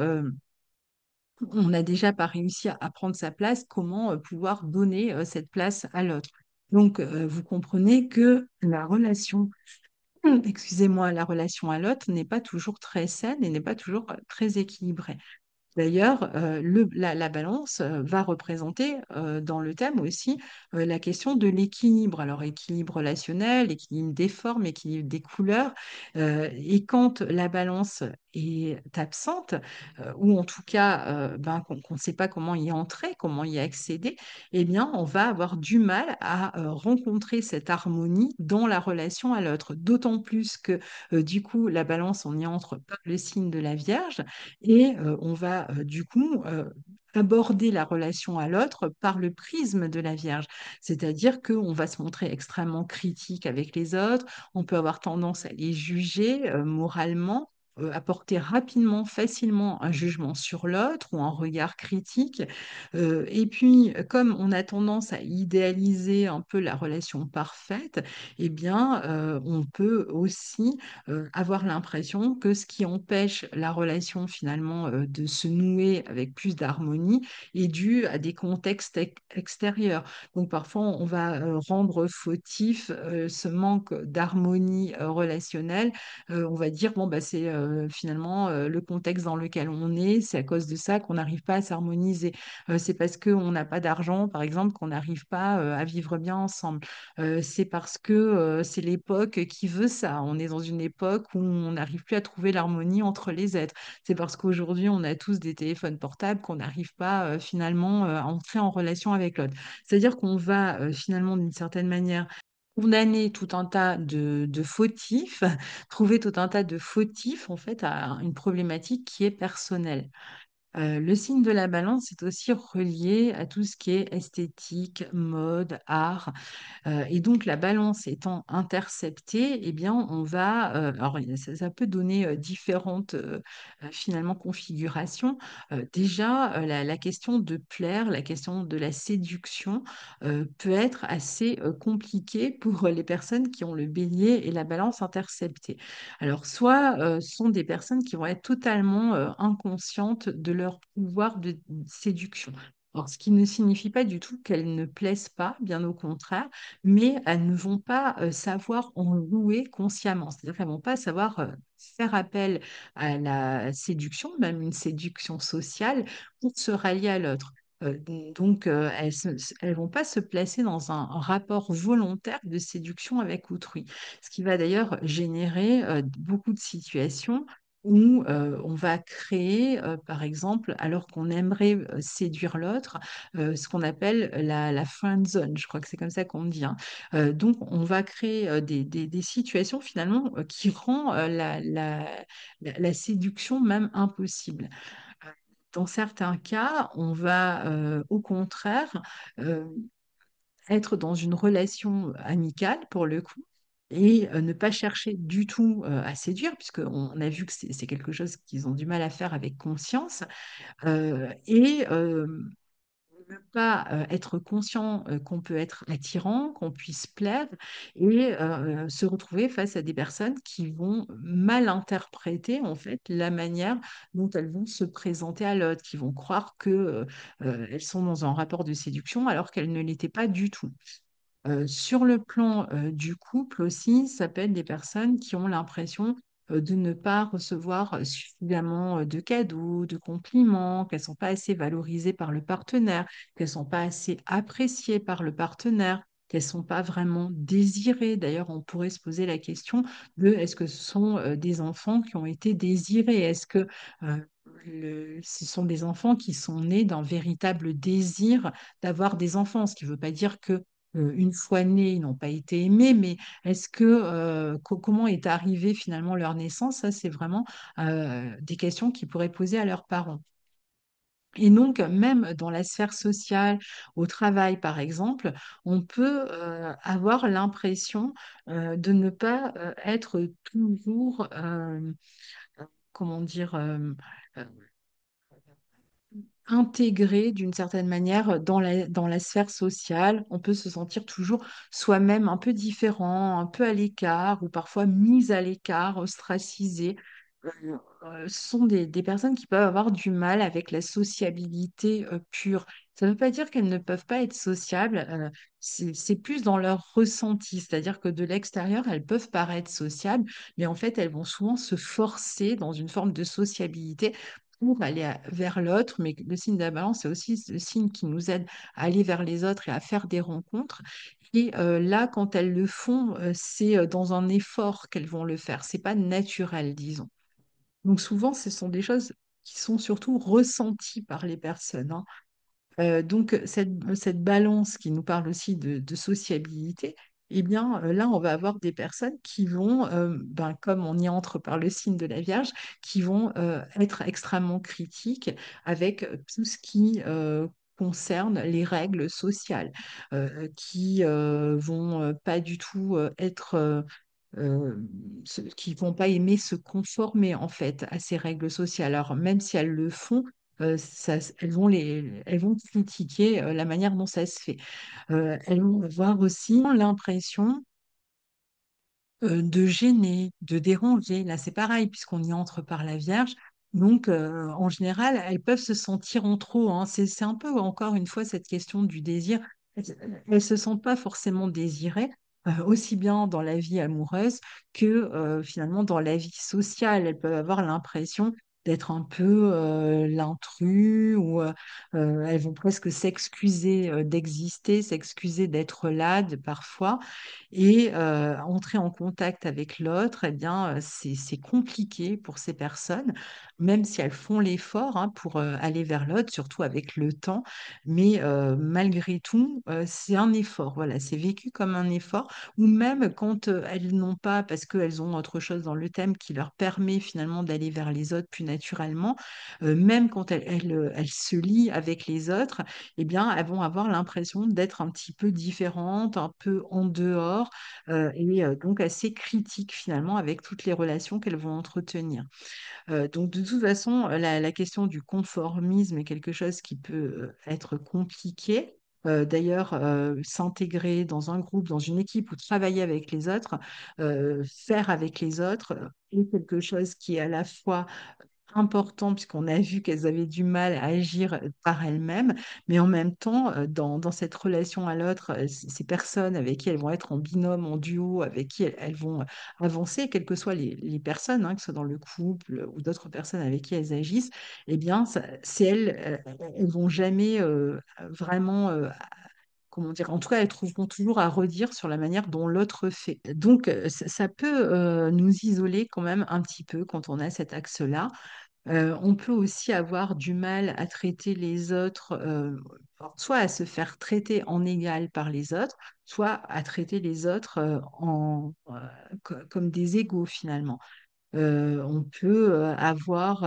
A: on n'a déjà pas réussi à prendre sa place, comment pouvoir donner cette place à l'autre. Donc, vous comprenez que la relation, excusez-moi, la relation à l'autre n'est pas toujours très saine et n'est pas toujours très équilibrée. D'ailleurs, la balance va représenter dans le thème aussi la question de l'équilibre. Alors, équilibre relationnel, équilibre des formes, équilibre des couleurs. Et quand la balance est absente, ou en tout cas ben, qu'on ne sait pas comment y entrer, comment y accéder, eh bien, on va avoir du mal à rencontrer cette harmonie dans la relation à l'autre. D'autant plus que, du coup, la balance, on y entre par le signe de la Vierge et on va du coup aborder la relation à l'autre par le prisme de la Vierge. C'est-à-dire qu'on va se montrer extrêmement critique avec les autres, on peut avoir tendance à les juger moralement, apporter rapidement, facilement un jugement sur l'autre ou un regard critique. Et puis, comme on a tendance à idéaliser un peu la relation parfaite, eh bien, on peut aussi avoir l'impression que ce qui empêche la relation finalement de se nouer avec plus d'harmonie est dû à des contextes extérieurs. Donc parfois, on va rendre fautif ce manque d'harmonie relationnelle. On va dire, bon, bah, c'est finalement le contexte dans lequel on est, c'est à cause de ça qu'on n'arrive pas à s'harmoniser. C'est parce qu'on n'a pas d'argent, par exemple, qu'on n'arrive pas à vivre bien ensemble. C'est parce que c'est l'époque qui veut ça. On est dans une époque où on n'arrive plus à trouver l'harmonie entre les êtres. C'est parce qu'aujourd'hui, on a tous des téléphones portables qu'on n'arrive pas finalement à entrer en relation avec l'autre. C'est-à-dire qu'on va finalement, d'une certaine manière, condamner tout un tas de fautifs, trouver tout un tas de fautifs en fait à une problématique qui est personnelle. Le signe de la balance est aussi relié à tout ce qui est esthétique, mode, art. Et donc, la balance étant interceptée, eh bien, on va, alors ça peut donner différentes finalement configurations. Déjà, la question de plaire, la question de la séduction peut être assez compliquée pour les personnes qui ont le bélier et la balance interceptée. Alors, soit ce sont des personnes qui vont être totalement inconscientes de leur pouvoir de séduction. Alors, ce qui ne signifie pas du tout qu'elles ne plaisent pas, bien au contraire, mais elles ne vont pas savoir en jouer consciemment. C'est-à-dire qu'elles ne vont pas savoir faire appel à la séduction, même une séduction sociale, pour se rallier à l'autre. Euh, donc, elles vont pas se placer dans un rapport volontaire de séduction avec autrui, ce qui va d'ailleurs générer beaucoup de situations où on va créer, par exemple, alors qu'on aimerait séduire l'autre, ce qu'on appelle la friend zone. Je crois que c'est comme ça qu'on dit, hein. Donc, on va créer des situations finalement qui rend la séduction même impossible. Euh, Dans certains cas, on va au contraire euh, être dans une relation amicale pour le coup et ne pas chercher du tout à séduire, puisqu'on a vu que c'est quelque chose qu'ils ont du mal à faire avec conscience, et ne pas être conscient qu'on peut être attirant, qu'on puisse plaire et se retrouver face à des personnes qui vont mal interpréter en fait la manière dont elles vont se présenter à l'autre, qui vont croire que elles sont dans un rapport de séduction alors qu'elles ne l'étaient pas du tout. Sur le plan du couple aussi, ça peut être des personnes qui ont l'impression de ne pas recevoir suffisamment de cadeaux, de compliments, qu'elles ne sont pas assez valorisées par le partenaire, qu'elles ne sont pas assez appréciées par le partenaire, qu'elles ne sont pas vraiment désirées. D'ailleurs, on pourrait se poser la question de est-ce que ce sont des enfants qui ont été désirés? Est-ce que euh, ce sont des enfants qui sont nés d'un véritable désir d'avoir des enfants? Ce qui ne veut pas dire que une fois nés, ils n'ont pas été aimés, mais est-ce que comment est arrivée finalement leur naissance? Ça, c'est vraiment des questions qu'ils pourraient poser à leurs parents. Et donc, même dans la sphère sociale, au travail par exemple, on peut avoir l'impression de ne pas être toujours, comment dire, intégré d'une certaine manière dans la sphère sociale. On peut se sentir toujours soi-même un peu différent, un peu à l'écart ou parfois mis à l'écart, ostracisé. Ce sont des personnes qui peuvent avoir du mal avec la sociabilité pure. Ça ne veut pas dire qu'elles ne peuvent pas être sociables, c'est plus dans leur ressenti, c'est-à-dire que de l'extérieur, elles peuvent paraître sociables, mais en fait, elles vont souvent se forcer dans une forme de sociabilité pour aller vers l'autre, mais le signe de la balance, c'est aussi le signe qui nous aide à aller vers les autres et à faire des rencontres. Et là, quand elles le font, c'est dans un effort qu'elles vont le faire. C'est pas naturel, disons. Donc souvent, ce sont des choses qui sont surtout ressenties par les personnes, hein. Donc, cette balance qui nous parle aussi de sociabilité, eh bien, là, on va avoir des personnes qui vont, ben, comme on y entre par le signe de la Vierge, qui vont être extrêmement critiques avec tout ce qui concerne les règles sociales, qui vont pas du tout être... qui vont pas aimer se conformer en fait à ces règles sociales. Alors même si elles le font, elles vont critiquer la manière dont ça se fait. Elles vont avoir aussi l'impression de gêner, de déranger. Là, c'est pareil, puisqu'on y entre par la Vierge. Donc, en général, elles peuvent se sentir en trop, hein. C'est un peu, encore une fois, cette question du désir. Elles se sentent pas forcément désirées, aussi bien dans la vie amoureuse que finalement dans la vie sociale. Elles peuvent avoir l'impression d'être un peu l'intrus ou elles vont presque s'excuser d'exister, s'excuser d'être là parfois. Et entrer en contact avec l'autre, eh bien, c'est compliqué pour ces personnes, même si elles font l'effort hein, pour aller vers l'autre, surtout avec le temps. Mais malgré tout, c'est un effort. Voilà, c'est vécu comme un effort. Ou même quand elles n'ont pas, parce qu'elles ont autre chose dans le thème qui leur permet finalement d'aller vers les autres plus naturellement, même quand elles se lient avec les autres, eh bien, elles vont avoir l'impression d'être un petit peu différentes, un peu en dehors, donc assez critiques finalement avec toutes les relations qu'elles vont entretenir. Donc de toute façon, la question du conformisme est quelque chose qui peut être compliqué. D'ailleurs, s'intégrer dans un groupe, dans une équipe ou travailler avec les autres, faire avec les autres, est quelque chose qui est à la fois important puisqu'on a vu qu'elles avaient du mal à agir par elles-mêmes, mais en même temps, dans cette relation à l'autre, ces personnes avec qui elles vont être en binôme, en duo, avec qui elles vont avancer, quelles que soient les personnes, hein, que ce soit dans le couple ou d'autres personnes avec qui elles agissent, eh bien, c'est elles vont jamais vraiment comment dire, en tout cas, elles trouveront toujours à redire sur la manière dont l'autre fait. Donc, ça peut nous isoler quand même un petit peu quand on a cet axe-là. On peut aussi avoir du mal à traiter les autres, soit à se faire traiter en égal par les autres, soit à traiter les autres comme des égaux finalement. On peut avoir,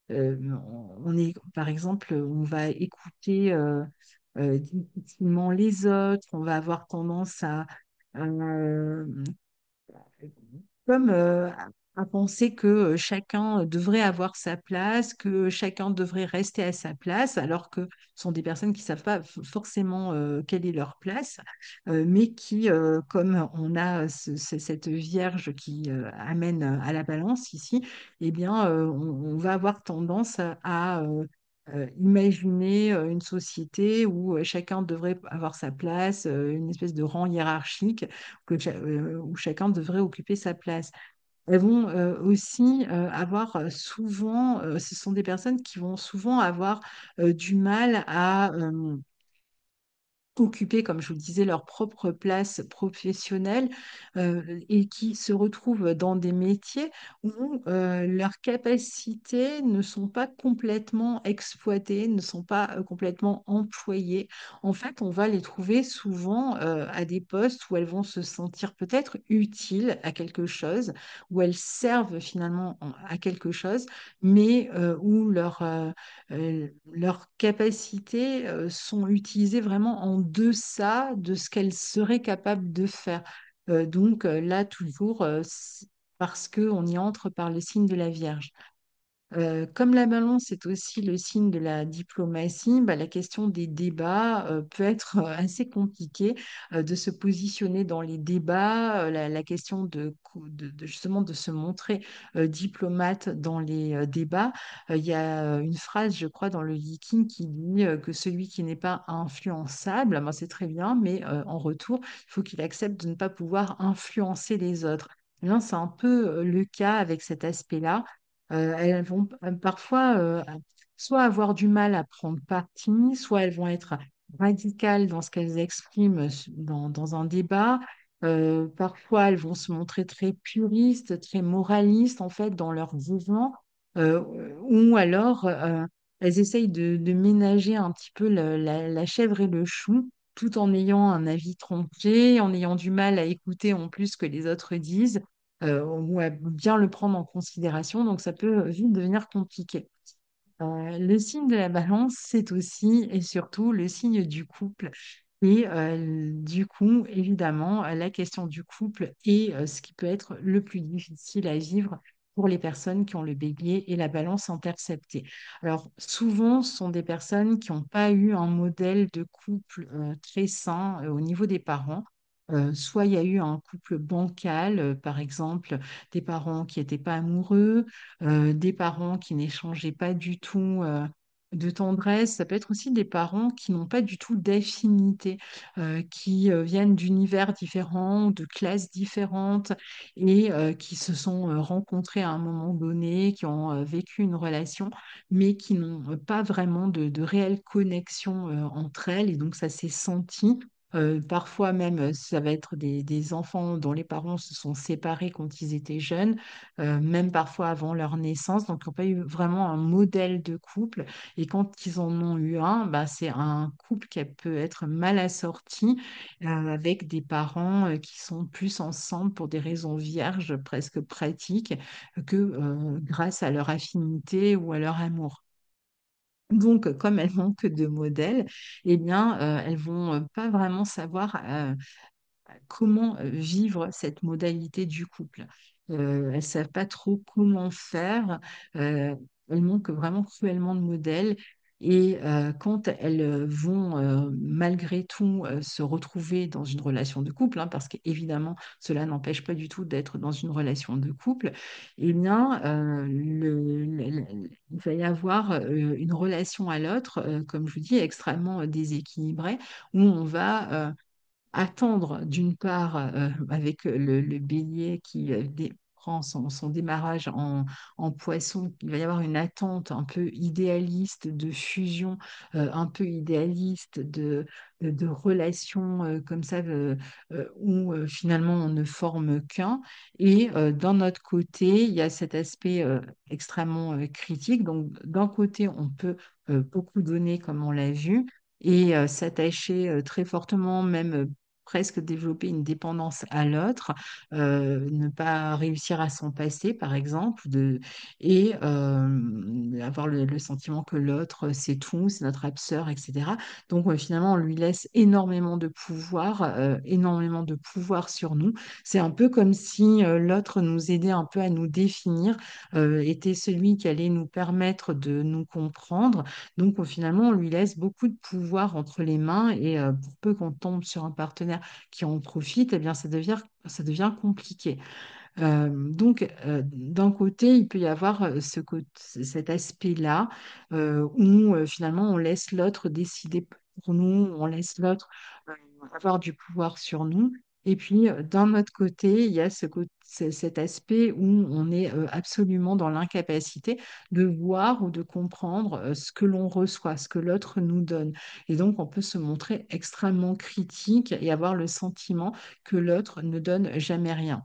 A: on est, par exemple, on va écouter difficilement les autres, on va avoir tendance à, comme à penser que chacun devrait avoir sa place, que chacun devrait rester à sa place, alors que ce sont des personnes qui ne savent pas forcément quelle est leur place, mais qui, comme on a cette vierge qui amène à la balance ici, eh bien, on va avoir tendance imaginer une société où chacun devrait avoir sa place, une espèce de rang hiérarchique où chacun devrait occuper sa place. Elles vont aussi avoir souvent, ce sont des personnes qui vont souvent avoir du mal à occuper, comme je vous le disais, leur propre place professionnelle et qui se retrouvent dans des métiers où leurs capacités ne sont pas complètement exploitées, ne sont pas complètement employées. En fait, on va les trouver souvent à des postes où elles vont se sentir peut-être utiles à quelque chose, où elles servent finalement à quelque chose, mais où leurs capacités sont utilisées vraiment en deçà de ce qu'elles seraient capables de faire. Donc là, toujours, parce qu'on y entre par le signe de la Vierge. Comme la balance est aussi le signe de la diplomatie, bah, la question des débats peut être assez compliquée de se positionner dans les débats, la question justement de se montrer diplomate dans les débats. Il y a une phrase, je crois, dans le Yiking qui dit que celui qui n'est pas influençable, ben, c'est très bien, mais en retour, il faut qu'il accepte de ne pas pouvoir influencer les autres. Et là, c'est un peu le cas avec cet aspect-là. Elles vont parfois soit avoir du mal à prendre parti, soit elles vont être radicales dans ce qu'elles expriment dans un débat. Parfois, elles vont se montrer très puristes, très moralistes en fait dans leur jugement, euh, ou alors elles essayent de ménager un petit peu la chèvre et le chou, tout en ayant un avis tranché, en ayant du mal à écouter en plus ce que les autres disent ou à bien le prendre en considération, donc ça peut vite devenir compliqué. Le signe de la balance, c'est aussi et surtout le signe du couple. Et du coup, évidemment, la question du couple est ce qui peut être le plus difficile à vivre pour les personnes qui ont le bélier et la balance interceptée. Alors, souvent, ce sont des personnes qui n'ont pas eu un modèle de couple très sain au niveau des parents. Soit il y a eu un couple bancal, par exemple, des parents qui n'étaient pas amoureux, des parents qui n'échangeaient pas du tout de tendresse. Ça peut être aussi des parents qui n'ont pas du tout d'affinité, qui viennent d'univers différents, de classes différentes et qui se sont rencontrés à un moment donné, qui ont vécu une relation, mais qui n'ont pas vraiment de réelle connexion entre elles. Et donc, ça s'est senti. Parfois même, ça va être des enfants dont les parents se sont séparés quand ils étaient jeunes, même parfois avant leur naissance, donc ils n'ont pas eu vraiment un modèle de couple. Et quand ils en ont eu un, bah, c'est un couple qui peut être mal assorti, avec des parents qui sont plus ensemble pour des raisons vierges, presque pratiques, que grâce à leur affinité ou à leur amour. Donc, comme elles manquent de modèles, eh bien, elles vont pas vraiment savoir comment vivre cette modalité du couple. Elles ne savent pas trop comment faire. euh, Elles manquent vraiment cruellement de modèles. Et quand elles vont malgré tout se retrouver dans une relation de couple, hein, parce qu'évidemment, cela n'empêche pas du tout d'être dans une relation de couple, eh bien, il va y avoir une relation à l'autre, comme je vous dis, extrêmement déséquilibrée, où on va attendre d'une part avec le bélier qui prend son démarrage en poisson, il va y avoir une attente un peu idéaliste de fusion, un peu idéaliste de relations comme ça où finalement on ne forme qu'un. Et d'un autre côté, il y a cet aspect extrêmement critique. Donc d'un côté, on peut beaucoup donner comme on l'a vu et s'attacher très fortement, même presque développer une dépendance à l'autre, ne pas réussir à s'en passer, par exemple, et avoir le sentiment que l'autre, c'est tout, c'est notre âme sœur, etc. Donc finalement, on lui laisse énormément de pouvoir sur nous. C'est un peu comme si l'autre nous aidait un peu à nous définir, était celui qui allait nous permettre de nous comprendre. Donc, finalement, on lui laisse beaucoup de pouvoir entre les mains et pour peu qu'on tombe sur un partenaire qui en profite, eh bien, ça devient compliqué. Donc, d'un côté, il peut y avoir cet aspect-là où finalement on laisse l'autre décider pour nous, on laisse l'autre euh, avoir du pouvoir sur nous. Et puis, d'un autre côté, il y a cet aspect où on est absolument dans l'incapacité de voir ou de comprendre ce que l'on reçoit, ce que l'autre nous donne. Et donc, on peut se montrer extrêmement critique et avoir le sentiment que l'autre ne donne jamais rien.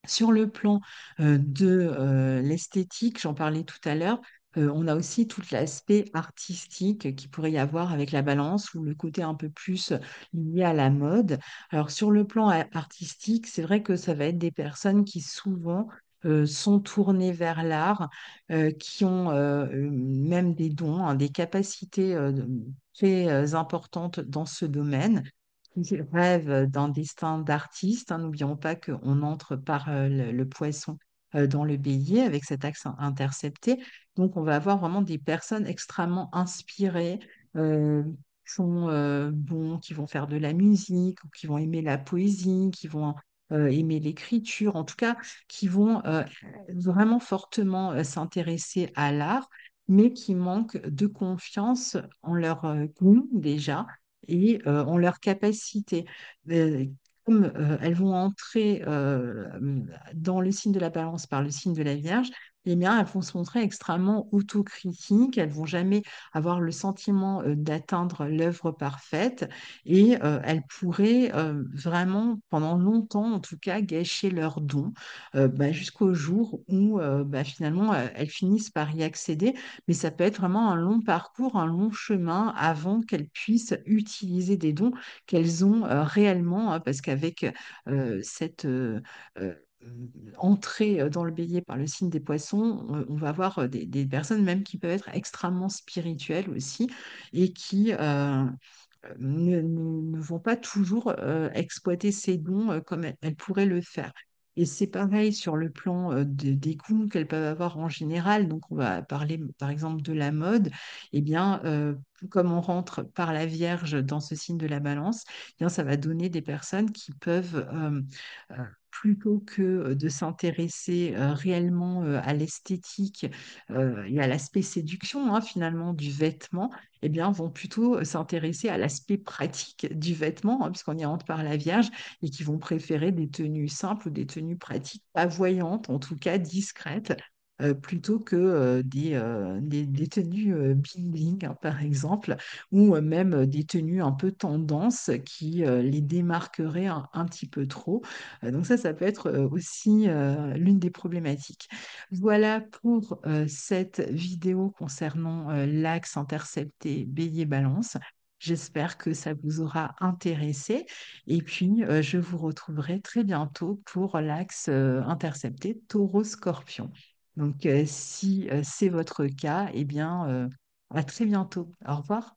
A: Sur le plan de l'esthétique, j'en parlais tout à l'heure, on a aussi tout l'aspect artistique qui pourrait y avoir avec la balance ou le côté un peu plus lié à la mode. Alors sur le plan artistique, c'est vrai que ça va être des personnes qui souvent sont tournées vers l'art, qui ont même des dons, hein, des capacités très importantes dans ce domaine qui rêve d'un destin d'artiste, hein. N'oublions pas qu'on entre par le poisson dans le bélier avec cet axe intercepté. Donc, on va avoir vraiment des personnes extrêmement inspirées, qui sont bons, qui vont faire de la musique, ou qui vont aimer la poésie, qui vont aimer l'écriture, en tout cas, qui vont vraiment fortement s'intéresser à l'art, mais qui manquent de confiance en leur goût déjà et ont leur capacité. Euh, Comme elles vont entrer dans le signe de la balance par le signe de la Vierge, eh bien, elles vont se montrer extrêmement autocritiques, elles vont jamais avoir le sentiment d'atteindre l'œuvre parfaite et elles pourraient vraiment, pendant longtemps en tout cas, gâcher leurs dons bah, jusqu'au jour où bah, finalement elles finissent par y accéder, mais ça peut être vraiment un long parcours, un long chemin avant qu'elles puissent utiliser des dons qu'elles ont réellement, hein, parce qu'avec cette euh, entrée dans le bélier par le signe des poissons, on va avoir des personnes même qui peuvent être extrêmement spirituelles aussi et qui ne vont pas toujours exploiter ces dons comme elles pourraient le faire. Et c'est pareil sur le plan des coûts qu'elles peuvent avoir en général. Donc, on va parler par exemple de la mode. Eh bien, comme on rentre par la Vierge dans ce signe de la balance, eh bien, ça va donner des personnes qui peuvent, plutôt que de s'intéresser réellement à l'esthétique et à l'aspect séduction, hein, finalement du vêtement, eh bien, vont plutôt s'intéresser à l'aspect pratique du vêtement, hein, puisqu'on y rentre par la Vierge, et qui vont préférer des tenues simples ou des tenues pratiques, pas voyantes, en tout cas discrètes, plutôt que des tenues bling-bling, hein, par exemple, ou même des tenues un peu tendance qui les démarqueraient un petit peu trop. Donc ça peut être aussi l'une des problématiques. Voilà pour cette vidéo concernant l'axe intercepté Bélier-Balance. J'espère que ça vous aura intéressé. Et puis, je vous retrouverai très bientôt pour l'axe intercepté Taureau-Scorpion. Donc, si c'est votre cas, eh bien, à très bientôt. Au revoir.